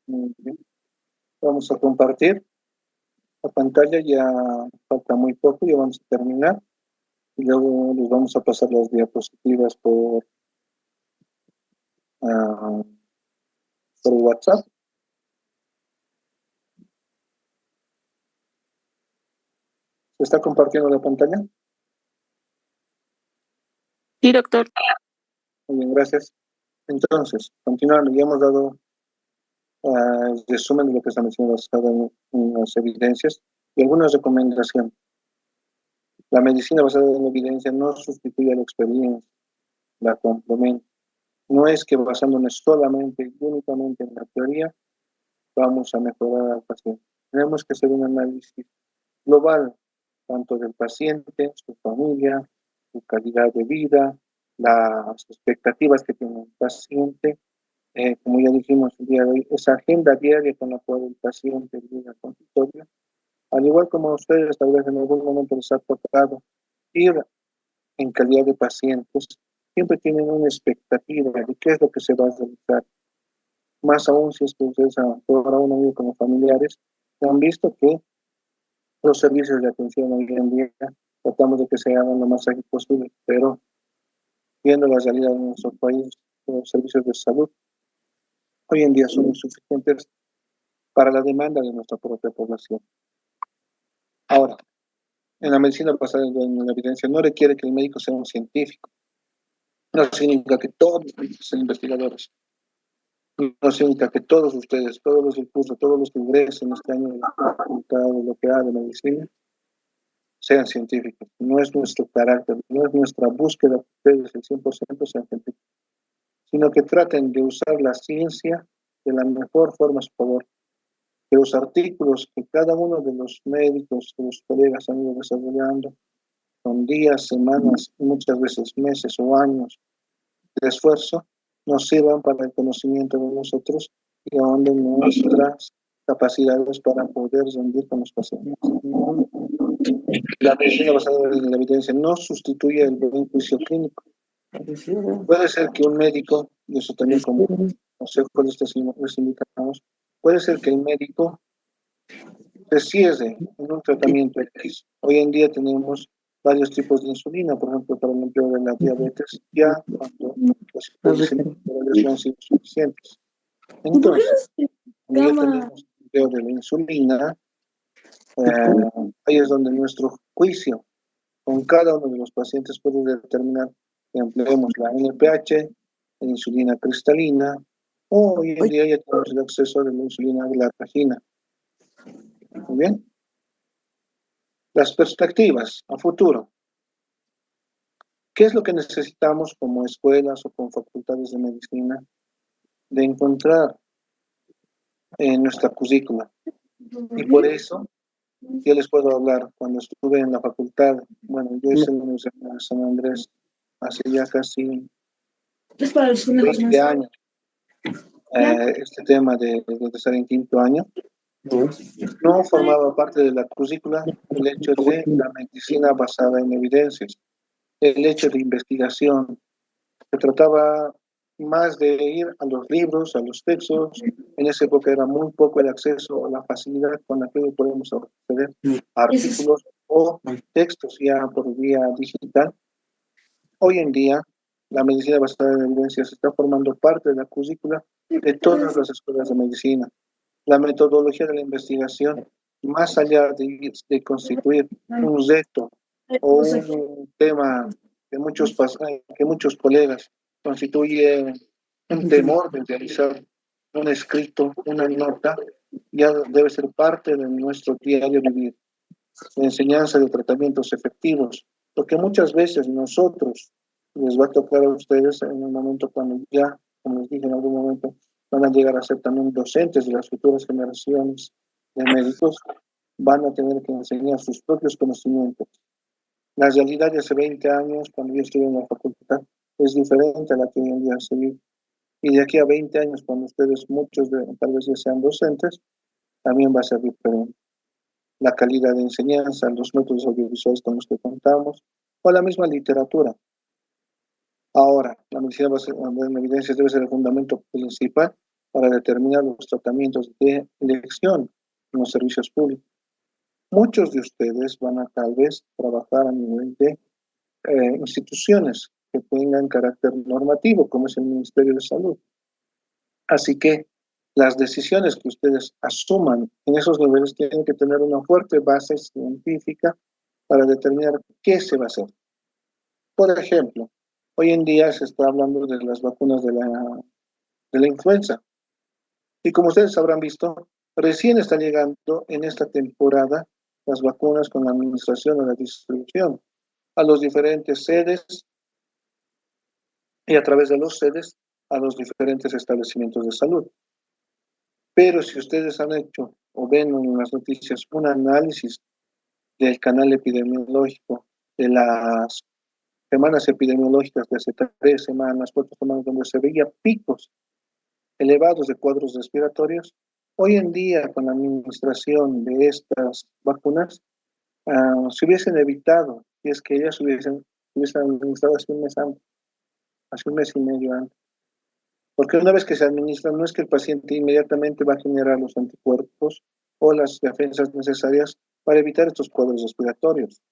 Muy bien. Vamos a compartir la pantalla, ya falta muy poco, ya vamos a terminar. Y luego les vamos a pasar las diapositivas ah, por WhatsApp. ¿Se está compartiendo la pantalla? Sí, doctor. Muy bien, gracias. Entonces, continuando, ya hemos dado el resumen de lo que está mencionado basado en las evidencias y algunas recomendaciones. La medicina basada en evidencia no sustituye a la experiencia, la complementa. No es que basándonos solamente y únicamente en la teoría vamos a mejorar al paciente. Tenemos que hacer un análisis global, tanto del paciente, su familia, su calidad de vida, las expectativas que tiene el paciente, como ya dijimos el día de hoy, esa agenda diaria con la cual el paciente llega al consultorio, al igual como a ustedes tal vez en algún momento les ha tocado ir en calidad de pacientes, siempre tienen una expectativa de qué es lo que se va a realizar. Más aún si es que ustedes ahora uno vive como familiares, han visto que los servicios de atención hoy en día tratamos de que se hagan lo más ágil posible, pero viendo la realidad de nuestro país, los servicios de salud hoy en día son insuficientes para la demanda de nuestra propia población. Ahora, en la medicina basada en la evidencia no requiere que el médico sea un científico. No significa que todos sean investigadores. No significa que todos ustedes, todos los del curso, todos los que ingresen este año en la facultad de lo que haga de medicina, sean científicos. No es nuestro carácter, no es nuestra búsqueda que ustedes el 100% sean científicos, sino que traten de usar la ciencia de la mejor forma a su favor. Que los artículos que cada uno de los médicos, de los colegas han ido desarrollando, con días, semanas, muchas veces meses o años de esfuerzo, nos sirvan para el conocimiento de nosotros y ahonden nuestras capacidades para poder rendir con los pacientes. La medicina basada en la evidencia no sustituye el buen juicio clínico. Puede ser que un médico, y eso también como consejo les indicamos, puede ser que el médico se cierre en un tratamiento X. Hoy en día tenemos varios tipos de insulina, por ejemplo, para el empleo de la diabetes, ya cuando los hipoglicemias han sido suficientes. Entonces, cuando ya tenemos el empleo de la insulina, ahí es donde nuestro juicio con cada uno de los pacientes puede determinar que empleemos la NPH, la insulina cristalina, o hoy en día ya tenemos el acceso de la insulina glargina. Muy bien. Las perspectivas a futuro. ¿Qué es lo que necesitamos como escuelas o como facultades de medicina de encontrar en nuestra currícula? Y por eso yo les puedo hablar, cuando estuve en la facultad, bueno, yo hice en la Universidad de San Andrés hace ya casi 20 años, este tema de estar en quinto año, no formaba parte de la currícula el hecho de la medicina basada en evidencias, el hecho de investigación. Se trataba más de ir a los libros, a los textos. En esa época era muy poco el acceso o la facilidad con la que podemos acceder a artículos o textos ya por vía digital. Hoy en día, la medicina basada en evidencias está formando parte de la currícula de todas las escuelas de medicina. La metodología de la investigación, más allá de constituir un reto o un tema que muchos colegas constituye un temor de realizar un escrito, una nota, ya debe ser parte de nuestro diario vivir. La enseñanza de tratamientos efectivos, Porque muchas veces nosotros les va a tocar a ustedes en un momento cuando ya, como les dije en algún momento, van a llegar a ser también docentes de las futuras generaciones de médicos, van a tener que enseñar sus propios conocimientos. La realidad de hace 20 años, cuando yo estuve en la facultad, es diferente a la que hoy en día se vive. Y de aquí a 20 años, cuando ustedes, muchos de, tal vez ya sean docentes, también va a ser diferente. La calidad de enseñanza, los métodos audiovisuales con los que contamos, o la misma literatura. Ahora, la medicina basada en evidencias debe ser el fundamento principal para determinar los tratamientos de elección en los servicios públicos. Muchos de ustedes van a tal vez trabajar a nivel de instituciones que tengan carácter normativo, como es el Ministerio de Salud. Así que las decisiones que ustedes asuman en esos niveles tienen que tener una fuerte base científica para determinar qué se va a hacer. Por ejemplo, hoy en día se está hablando de las vacunas de la influenza. Y como ustedes habrán visto, recién está llegando en esta temporada las vacunas con la administración o la distribución a los diferentes sedes y a través de los sedes a los diferentes establecimientos de salud. Pero si ustedes han hecho o ven en las noticias un análisis del canal epidemiológico de las semanas epidemiológicas de hace 3 semanas, 4 semanas, donde se veía picos elevados de cuadros respiratorios, hoy en día con la administración de estas vacunas, se hubiesen evitado, si es que ellas hubiesen administrado hace un mes y medio antes. Porque una vez que se administra, no es que el paciente inmediatamente va a generar los anticuerpos o las defensas necesarias para evitar estos cuadros respiratorios,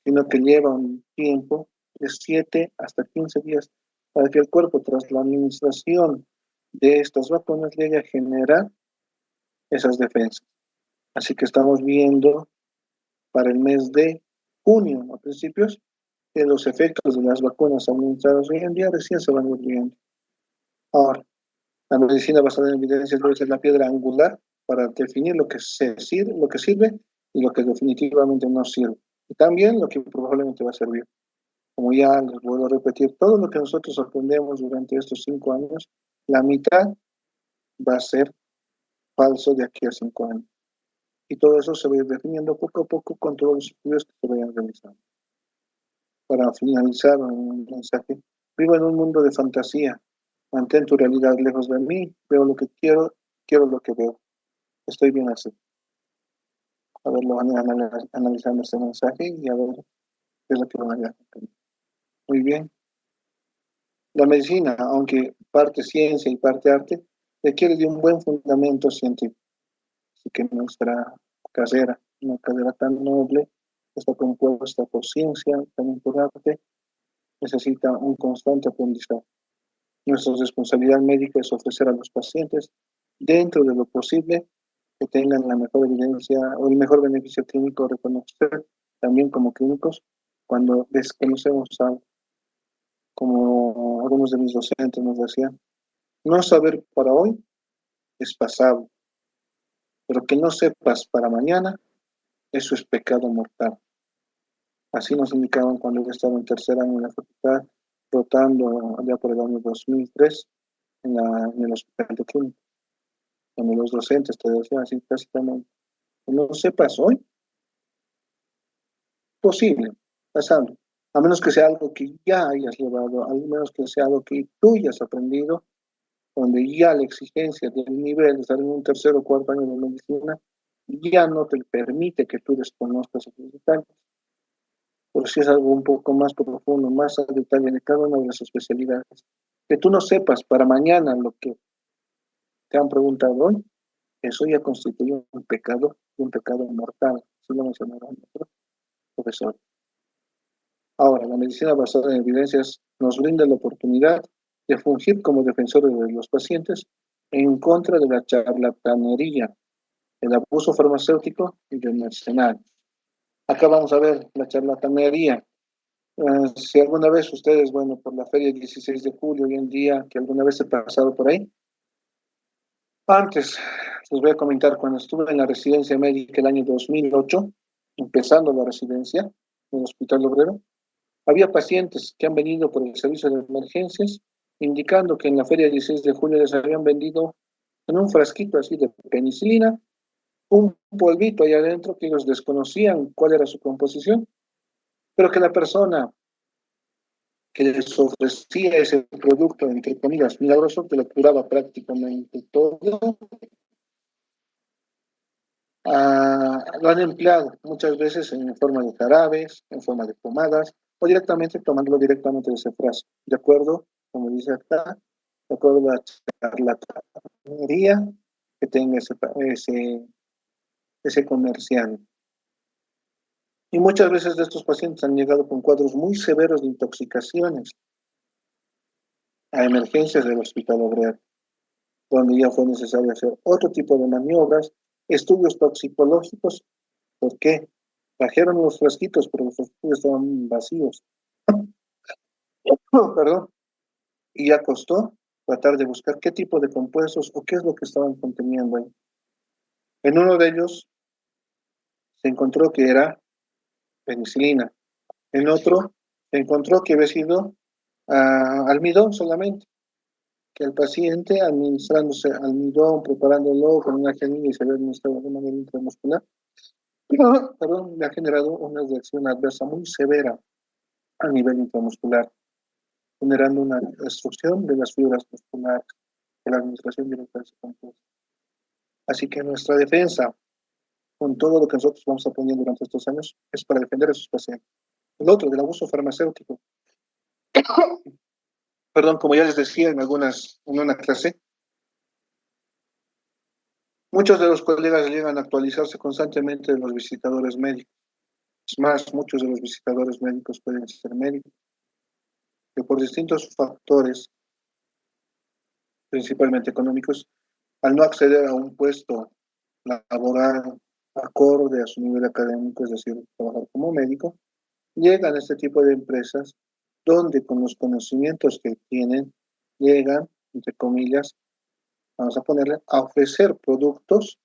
sino que lleva un tiempo de 7 hasta 15 días para que el cuerpo, tras la administración de estas vacunas, llegue a generar esas defensas. Así que estamos viendo para el mes de junio, a principios, que los efectos de las vacunas administradas hoy en día recién se van a ir viendo. Ahora, la medicina basada en evidencias debe ser la piedra angular para definir lo que sirve, lo que sirve y lo que definitivamente no sirve. Y también lo que probablemente va a servir. Como ya les vuelvo a repetir, todo lo que nosotros aprendemos durante estos 5 años, la mitad va a ser falso de aquí a 5 años. Y todo eso se va a ir definiendo poco a poco con todos los estudios que se vayan realizando. Para finalizar un mensaje, vivo en un mundo de fantasía. Mantén tu realidad lejos de mí, veo lo que quiero, quiero lo que veo. Estoy bien así. A ver, lo van a analizando este mensaje y a ver qué es lo que van a hacer. Muy bien. La medicina, aunque parte ciencia y parte arte, requiere de un buen fundamento científico. Así que nuestra carrera, una carrera tan noble, está compuesta por ciencia, también por arte, necesita un constante aprendizaje. Nuestra responsabilidad médica es ofrecer a los pacientes, dentro de lo posible, que tengan la mejor evidencia o el mejor beneficio clínico a reconocer también como clínicos cuando desconocemos algo. Como algunos de mis docentes nos decían, no saber para hoy es pasado, pero que no sepas para mañana, eso es pecado mortal. Así nos indicaban cuando yo estaba en tercer año en la facultad, rotando allá por el año 2003 en el hospital de clínica, donde los docentes te decían así básicamente, que no sepas hoy, posible, pasando, a menos que sea algo que ya hayas llevado, a menos que sea algo que tú ya has aprendido, donde ya la exigencia del nivel de estar en un tercer o cuarto año de medicina ya no te permite que tú desconozcas esos detalles. Pero si es algo un poco más profundo, más a detalle de cada una de las especialidades, que tú no sepas para mañana lo que te han preguntado hoy, eso ya constituye un pecado mortal, así lo mencionaron nuestro profesor. Ahora, la medicina basada en evidencias nos brinda la oportunidad de fungir como defensores de los pacientes en contra de la charlatanería, el abuso farmacéutico y del mercenario. Acá vamos a ver la charlatanería. Si alguna vez ustedes, bueno, por la feria del 16 de julio, hoy en día, que alguna vez he pasado por ahí, antes les voy a comentar, cuando estuve en la residencia médica el año 2008, empezando la residencia, en el Hospital Obrero. Había pacientes que han venido por el servicio de emergencias, indicando que en la feria del 16 de julio les habían vendido en un frasquito así de penicilina, un polvito ahí adentro que ellos desconocían cuál era su composición, pero que la persona que les ofrecía ese producto, entre comillas, milagroso, que lo curaba prácticamente todo, lo han empleado muchas veces en forma de jarabes, en forma de pomadas, o directamente tomándolo directamente de ese frasco. De acuerdo, como dice acá, de acuerdo a la charlatanería que tenga ese comerciante. Y muchas veces de estos pacientes han llegado con cuadros muy severos de intoxicaciones a emergencias del Hospital Obrero, donde ya fue necesario hacer otro tipo de maniobras, estudios toxicológicos. ¿Por qué? Trajeron los frasquitos, pero los frasquitos estaban vacíos. Perdón. Y ya costó tratar de buscar qué tipo de compuestos o qué es lo que estaban conteniendo ahí. En uno de ellos se encontró que era penicilina. En otro se encontró que había sido almidón solamente, que el paciente administrándose almidón, preparándolo con una jeringa y se había administrado de manera intramuscular, perdón, le ha generado una reacción adversa muy severa a nivel intramuscular, generando una destrucción de las fibras musculares de la administración directa de ese compuesto. Así que nuestra defensa, con todo lo que nosotros vamos aprendiendo durante estos años, es para defender a esos pacientes. El otro, del abuso farmacéutico. Perdón, como ya les decía en una clase, muchos de los colegas llegan a actualizarse constantemente de los visitadores médicos. Es más, muchos de los visitadores médicos pueden ser médicos, que por distintos factores, principalmente económicos, al no acceder a un puesto laboral acorde a su nivel académico, es decir, trabajar como médico, llegan a este tipo de empresas donde con los conocimientos que tienen, llegan, entre comillas, vamos a ponerle, a ofrecer productos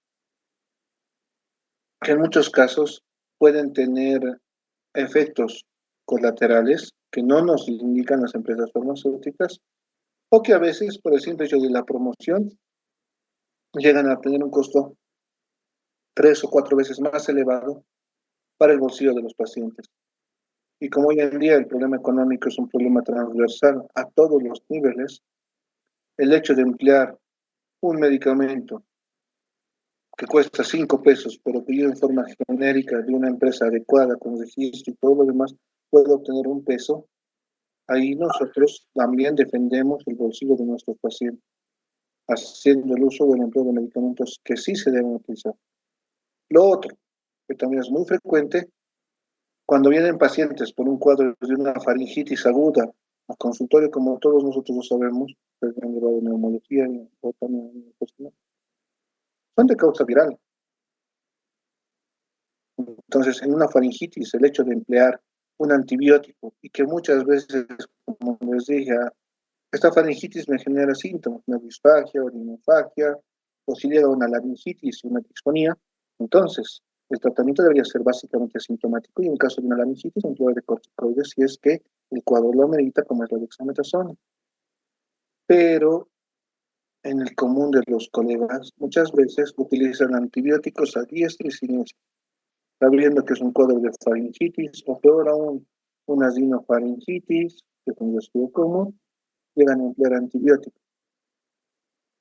que en muchos casos pueden tener efectos colaterales que no nos indican las empresas farmacéuticas o que a veces por el simple hecho de la promoción llegan a tener un costo 3 o 4 veces más elevado para el bolsillo de los pacientes. Y como hoy en día el problema económico es un problema transversal a todos los niveles, el hecho de emplear un medicamento que cuesta 5 pesos, pero que yo en forma genérica de una empresa adecuada, con registro y todo lo demás, puedo obtener un peso, ahí nosotros también defendemos el bolsillo de nuestros pacientes, haciendo el uso o el empleo de medicamentos que sí se deben utilizar. Lo otro, que también es muy frecuente, cuando vienen pacientes por un cuadro de una faringitis aguda al consultorio, como todos nosotros lo sabemos, pues, en grado de neumología o también son de causa viral. Entonces, en una faringitis, el hecho de emplear un antibiótico y que muchas veces, como les dije, esta faringitis me genera síntomas, una disfagia, orinofagia, o si llega una laringitis, una disfonía, entonces el tratamiento debería ser básicamente asintomático y en caso de una laringitis, un de corticoides si es que el cuadro lo amerita, como es la dexametasona. Pero en el común de los colegas, muchas veces utilizan antibióticos a diestra y siniestra, sabiendo que es un cuadro de faringitis, o peor aún, una rinofaringitis, que es un resfriado común, llegan a emplear antibióticos.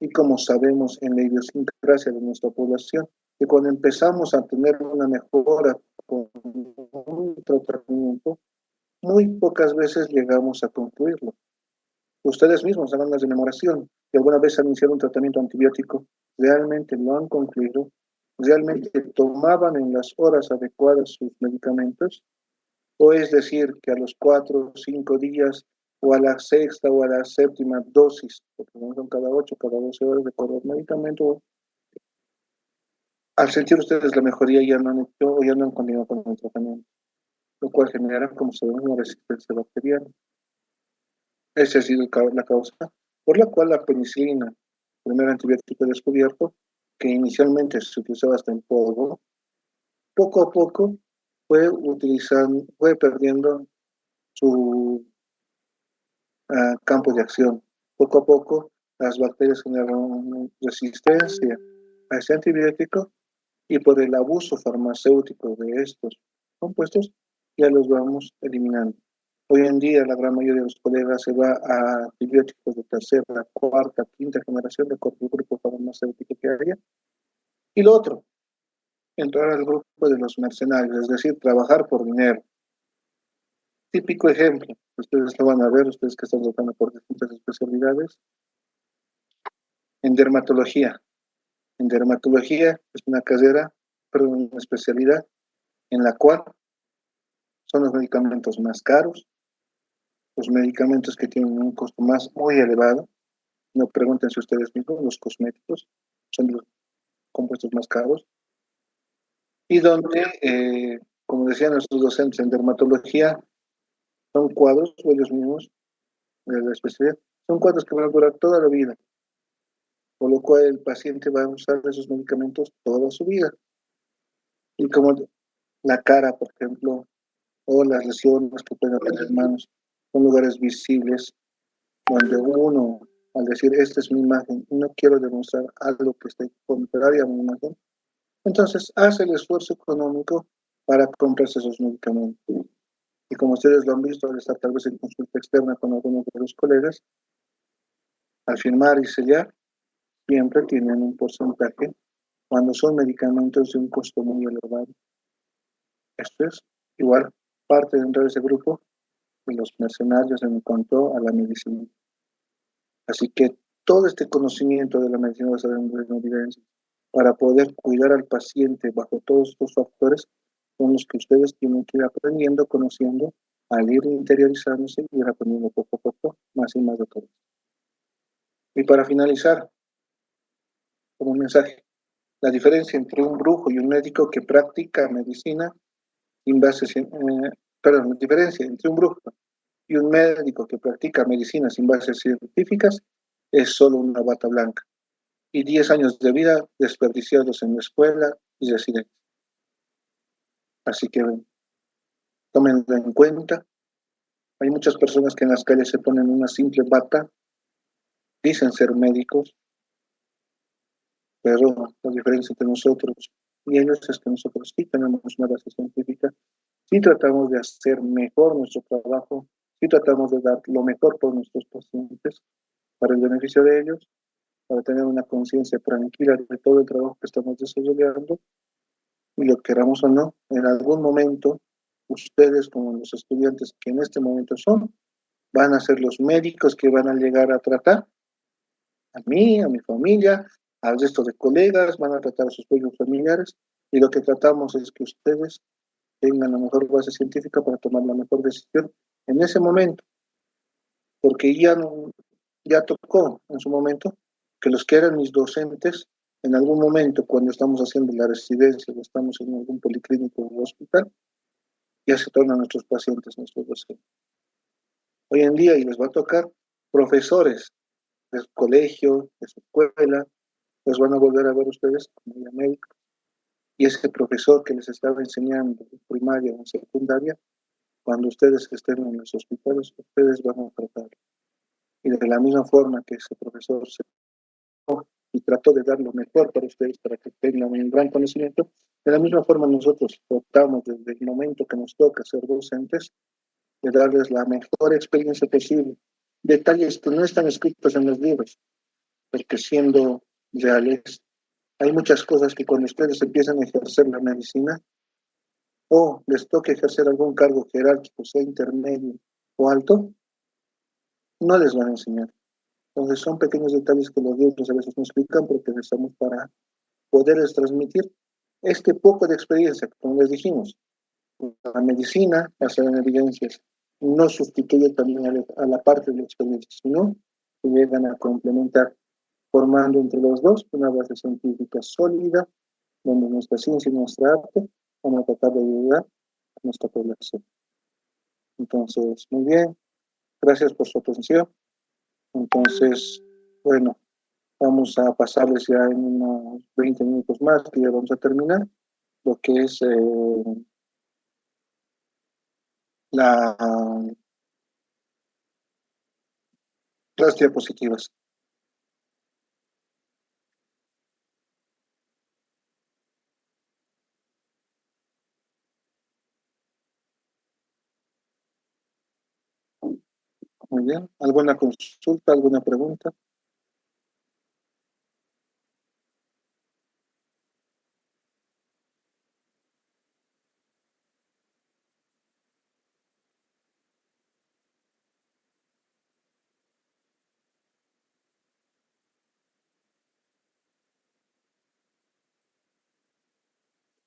Y como sabemos en la idiosincrasia de nuestra población, que cuando empezamos a tener una mejora con un tratamiento, muy pocas veces llegamos a concluirlo. Ustedes mismos hagan la rememoración, que alguna vez han iniciado un tratamiento antibiótico, realmente lo han concluido, realmente tomaban en las horas adecuadas sus medicamentos, o es decir, que a los 4 o 5 días, o a la sexta o a la séptima dosis, porque no son cada 8, cada 12 horas de cada medicamento, al sentir ustedes la mejoría ya no han hecho o ya no han continuado con el tratamiento, lo cual genera, como sabemos, una resistencia bacteriana. Esa ha sido la causa por la cual la penicilina, el primer antibiótico descubierto, que inicialmente se utilizaba hasta en polvo, poco a poco fue perdiendo su campo de acción. Poco a poco, las bacterias generaron resistencia a ese antibiótico y por el abuso farmacéutico de estos compuestos ya los vamos eliminando. Hoy en día la gran mayoría de los colegas se va a antibióticos de tercera, cuarta, quinta generación de acuerdo al grupo farmacéutico que haya. Y lo otro, entrar al grupo de los mercenarios, es decir, trabajar por dinero. Típico ejemplo, ustedes lo van a ver, ustedes que están tratando por distintas especialidades, en dermatología. En dermatología es una carrera, perdón, una especialidad en la cual son los medicamentos más caros, los medicamentos que tienen un costo muy elevado. No pregúntense ustedes mismos, los cosméticos son los compuestos más caros. Y donde, como decían nuestros docentes en dermatología, son cuadros, o ellos mismos, de la especialidad, son cuadros que van a durar toda la vida, por lo cual el paciente va a usar esos medicamentos toda su vida. Y como la cara, por ejemplo, o las lesiones que pueden haber en manos, son lugares visibles donde uno, al decir, esta es mi imagen, no quiero demostrar algo que esté contrario a mi imagen, entonces hace el esfuerzo económico para comprarse esos medicamentos. Y como ustedes lo han visto, al estar tal vez en consulta externa con algunos de los colegas, al firmar y sellar, siempre tienen un porcentaje cuando son medicamentos de un costo muy elevado. Esto es igual parte dentro de ese grupo de los mercenarios en cuanto a la medicina. Así que todo este conocimiento de la medicina basada en evidencia para poder cuidar al paciente bajo todos estos factores son los que ustedes tienen que ir aprendiendo, conociendo, al ir interiorizándose y ir aprendiendo poco a poco más y más de todo. Y para finalizar, como un mensaje, la diferencia entre un brujo y un médico que practica medicina sin bases, perdón, la diferencia entre un brujo y un médico que practica medicina sin bases científicas es solo una bata blanca y 10 años de vida desperdiciados en la escuela y residencia. Así que tómenlo en cuenta. Hay muchas personas que en las calles se ponen una simple bata, dicen ser médicos, pero la diferencia entre nosotros y ellos es que nosotros sí tenemos una base científica, sí tratamos de hacer mejor nuestro trabajo, sí tratamos de dar lo mejor por nuestros pacientes, para el beneficio de ellos, para tener una conciencia tranquila de todo el trabajo que estamos desarrollando, y lo queramos o no, en algún momento, ustedes como los estudiantes que en este momento son, van a ser los médicos que van a llegar a tratar a mí, a mi familia, al resto de colegas, van a tratar a sus propios familiares, y lo que tratamos es que ustedes tengan la mejor base científica para tomar la mejor decisión en ese momento, porque ya, no, ya tocó en su momento que los que eran mis docentes, en algún momento cuando estamos haciendo la residencia o estamos en algún policlínico o hospital, ya se tornan nuestros pacientes, nuestros docentes. Hoy en día, y les va a tocar profesores de su colegio, de su escuela, los van a volver a ver ustedes como ya médicos. Y ese profesor que les estaba enseñando en primaria o en secundaria, cuando ustedes estén en los hospitales, ustedes van a tratar. Y de la misma forma que ese profesor se y trató de dar lo mejor para ustedes, para que tengan un gran conocimiento, de la misma forma nosotros tratamos desde el momento que nos toca ser docentes, de darles la mejor experiencia posible. Detalles que no están escritos en los libros, porque siendo reales, hay muchas cosas que cuando ustedes empiezan a ejercer la medicina, o les toca ejercer algún cargo jerárquico, sea intermedio o alto, no les van a enseñar. Entonces son pequeños detalles que los libros a veces no explican porque necesitamos para poderles transmitir este poco de experiencia, como les dijimos. La medicina, basada en evidencias, no sustituye también a la parte de la experiencia, sino que llegan a complementar, formando entre los dos una base científica sólida, donde nuestra ciencia y nuestra arte van a tratar de ayudar a nuestra población. Entonces, muy bien, gracias por su atención. Entonces, bueno, vamos a pasarles ya en unos 20 minutos más, que ya vamos a terminar, lo que es la, las diapositivas. Muy bien. ¿Alguna consulta, alguna pregunta?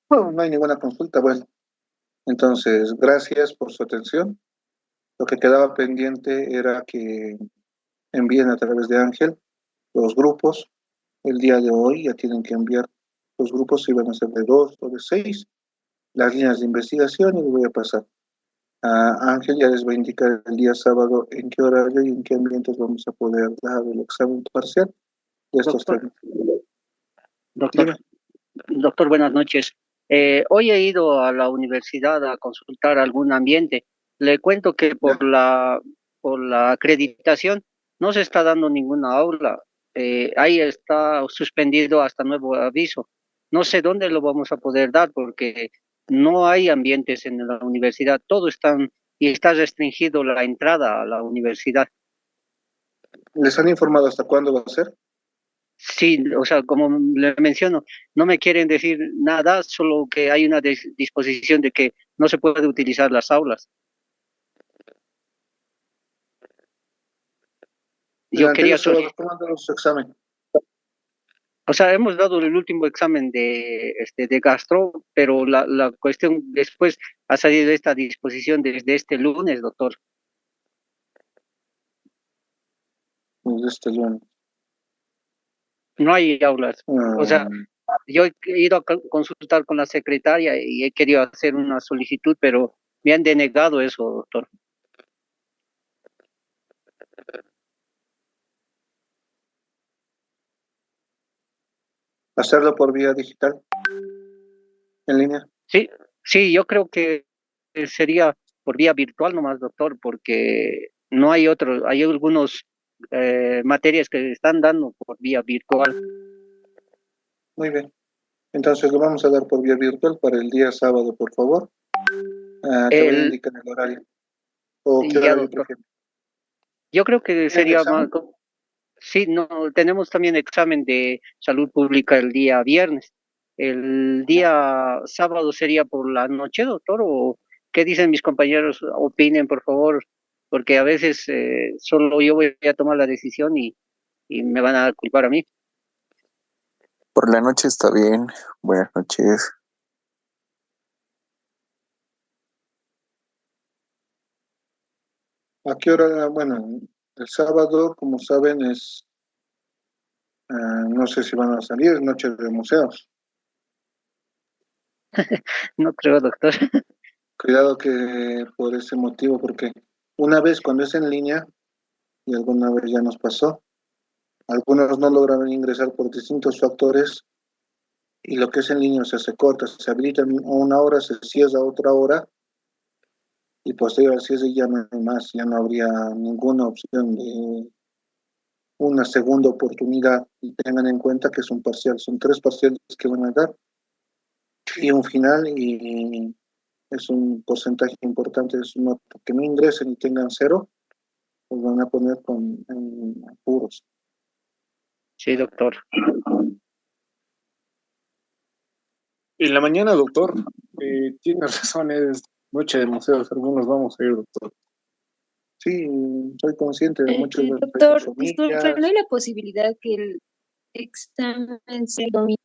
No, no hay ninguna consulta. Bueno, entonces, gracias por su atención. Lo que quedaba pendiente era que envíen a través de Ángel los grupos. El día de hoy ya tienen que enviar los grupos, si van a ser de 2 o de 6 las líneas de investigación, y les voy a pasar a Ángel. Ya les va a indicar el día sábado en qué horario y en qué ambientes vamos a poder dar el examen parcial de estos Doctor, temas. doctor, Dime. doctor, buenas noches. Hoy he ido a la universidad a consultar algún ambiente. Le cuento que Ya. por la acreditación no se está dando ninguna aula. Ahí está suspendido hasta nuevo aviso. No sé dónde lo vamos a poder dar porque no hay ambientes en la universidad. Todo están y está restringido la entrada a la universidad. ¿Les han informado hasta cuándo va a ser? Sí, o sea, como le menciono, no me quieren decir nada, solo que hay una disposición de que no se puede utilizar las aulas. El Yo anterior quería, sábado, ¿cómo han dado su examen? o sea, hemos dado el último examen de gastro, pero la cuestión después ha salido esta disposición desde este lunes, doctor. Desde este lunes. No hay aulas. O sea, Mm, yo he ido a consultar con la secretaria y he querido hacer una solicitud, pero me han denegado eso, doctor. hacerlo por vía digital, en línea. Sí, sí, yo creo que sería por vía virtual nomás, doctor, porque no hay otro, hay algunos materias que están dando por vía virtual. Muy bien. Entonces lo vamos a dar por vía virtual para el día sábado, por favor. Te voy a El, indicar el horario. ¿O qué ya, horario doctor. prefieres? Yo creo que ¿Tienen sería más, examen? sí, no, tenemos también examen de salud pública el día viernes. El día sábado sería por la noche, doctor, o qué dicen mis compañeros, opinen, por favor, porque a veces solo yo voy a tomar la decisión y me van a culpar a mí. Por la noche está bien. Buenas noches. ¿A qué hora? Bueno, el sábado, como saben, no sé si van a salir, es noche de museos. No creo, doctor. Cuidado que por ese motivo, porque una vez cuando es en línea, y alguna vez ya nos pasó, algunos no logran ingresar por distintos factores, y lo que es en línea, o sea, se corta, se habilita a una hora, se cierra a otra hora, y posterior al cierre ya no hay más, ya no habría ninguna opción de una segunda oportunidad. Y tengan en cuenta que es un parcial, son 3 parciales que van a dar y un final, y es un porcentaje importante, es una, que no ingresen y tengan cero, pues van a poner en apuros. Sí, doctor. En la mañana, doctor, tiene razón, es noche de museos, algunos vamos a ir, doctor. Sí, soy consciente de muchos de con Doctor, disculpe, ¿no familias. hay la posibilidad que el examen sea el domingo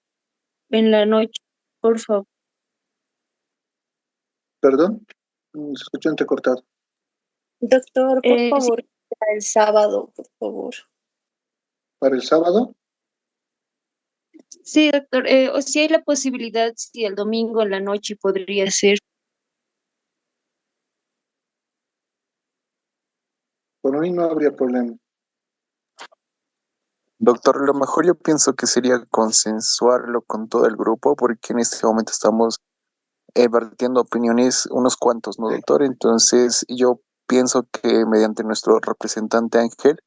en la noche, por favor? Perdón, se escuchó entrecortado. Doctor, por Sí, favor, para el sábado, por favor. Para el sábado, Sí, doctor, o si hay la posibilidad, si el domingo en la noche podría ser. por mí no habría problema. Doctor, lo mejor yo pienso que sería consensuarlo con todo el grupo porque en este momento estamos vertiendo opiniones unos cuantos, ¿no, Sí. doctor? Entonces yo pienso que mediante nuestro representante Ángel,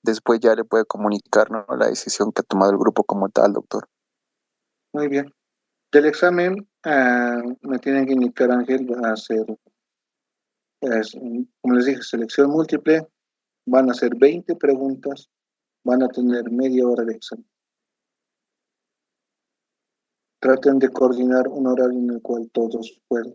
después ya le puede comunicar, ¿no?, la decisión que ha tomado el grupo como tal, doctor. Muy bien. Del examen, me tienen que indicar, Ángel, va a hacer, como les dije, selección múltiple, van a ser 20 preguntas, van a tener media hora de examen. Traten de coordinar un horario en el cual todos puedan.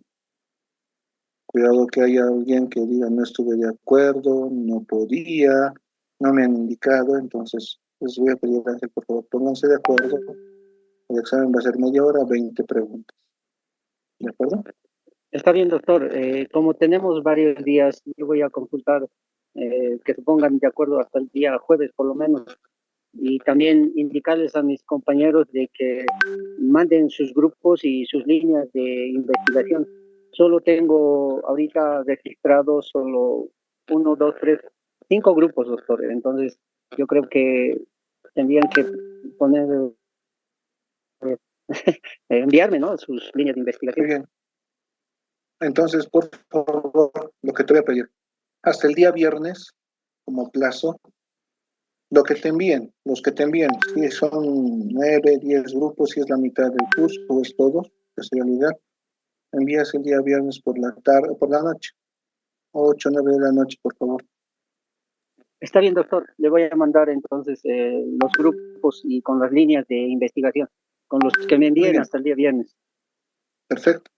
Cuidado que haya alguien que diga no estuve de acuerdo, no podía, no me han indicado, entonces les voy a pedir, Ángel, por favor, pónganse de acuerdo. El examen va a ser media hora, 20 preguntas. ¿De acuerdo? Está bien, doctor. Como tenemos varios días, yo voy a consultar que se pongan de acuerdo hasta el día jueves, por lo menos. Y también indicarles a mis compañeros de que manden sus grupos y sus líneas de investigación. Solo tengo ahorita registrados solo 1, 2, 3, 5 grupos, doctor. Entonces, yo creo que tendrían que poner, enviarme, ¿no?, sus líneas de Muy investigación. bien. Entonces, por favor, lo que te voy a pedir, hasta el día viernes, como plazo, lo que te envíen, los que te envíen, si son 9, 10 grupos, si es la mitad del curso o es todo, que sería la idea, envías el día viernes por la tarde, por la noche, 8, 9 de la noche, por favor. Está bien, doctor. Le voy a mandar entonces los grupos y con las líneas de investigación, con los que me Muy envíen bien, hasta el día viernes. perfecto.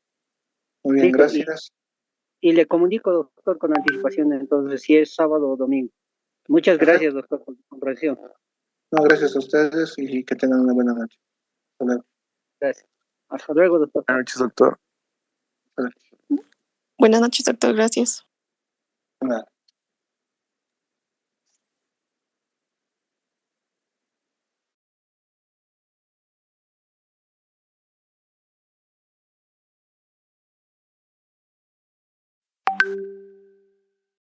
Muy bien, Listo. gracias. Y le comunico, doctor, con anticipación, entonces, si es sábado o domingo. Muchas Perfecto. gracias, doctor, por su comprensión. No, gracias a ustedes y que tengan una buena noche. Hasta luego. Gracias. Hasta luego, doctor. Buenas noches, doctor. Hasta luego. Buenas noches, doctor. Gracias. Nada.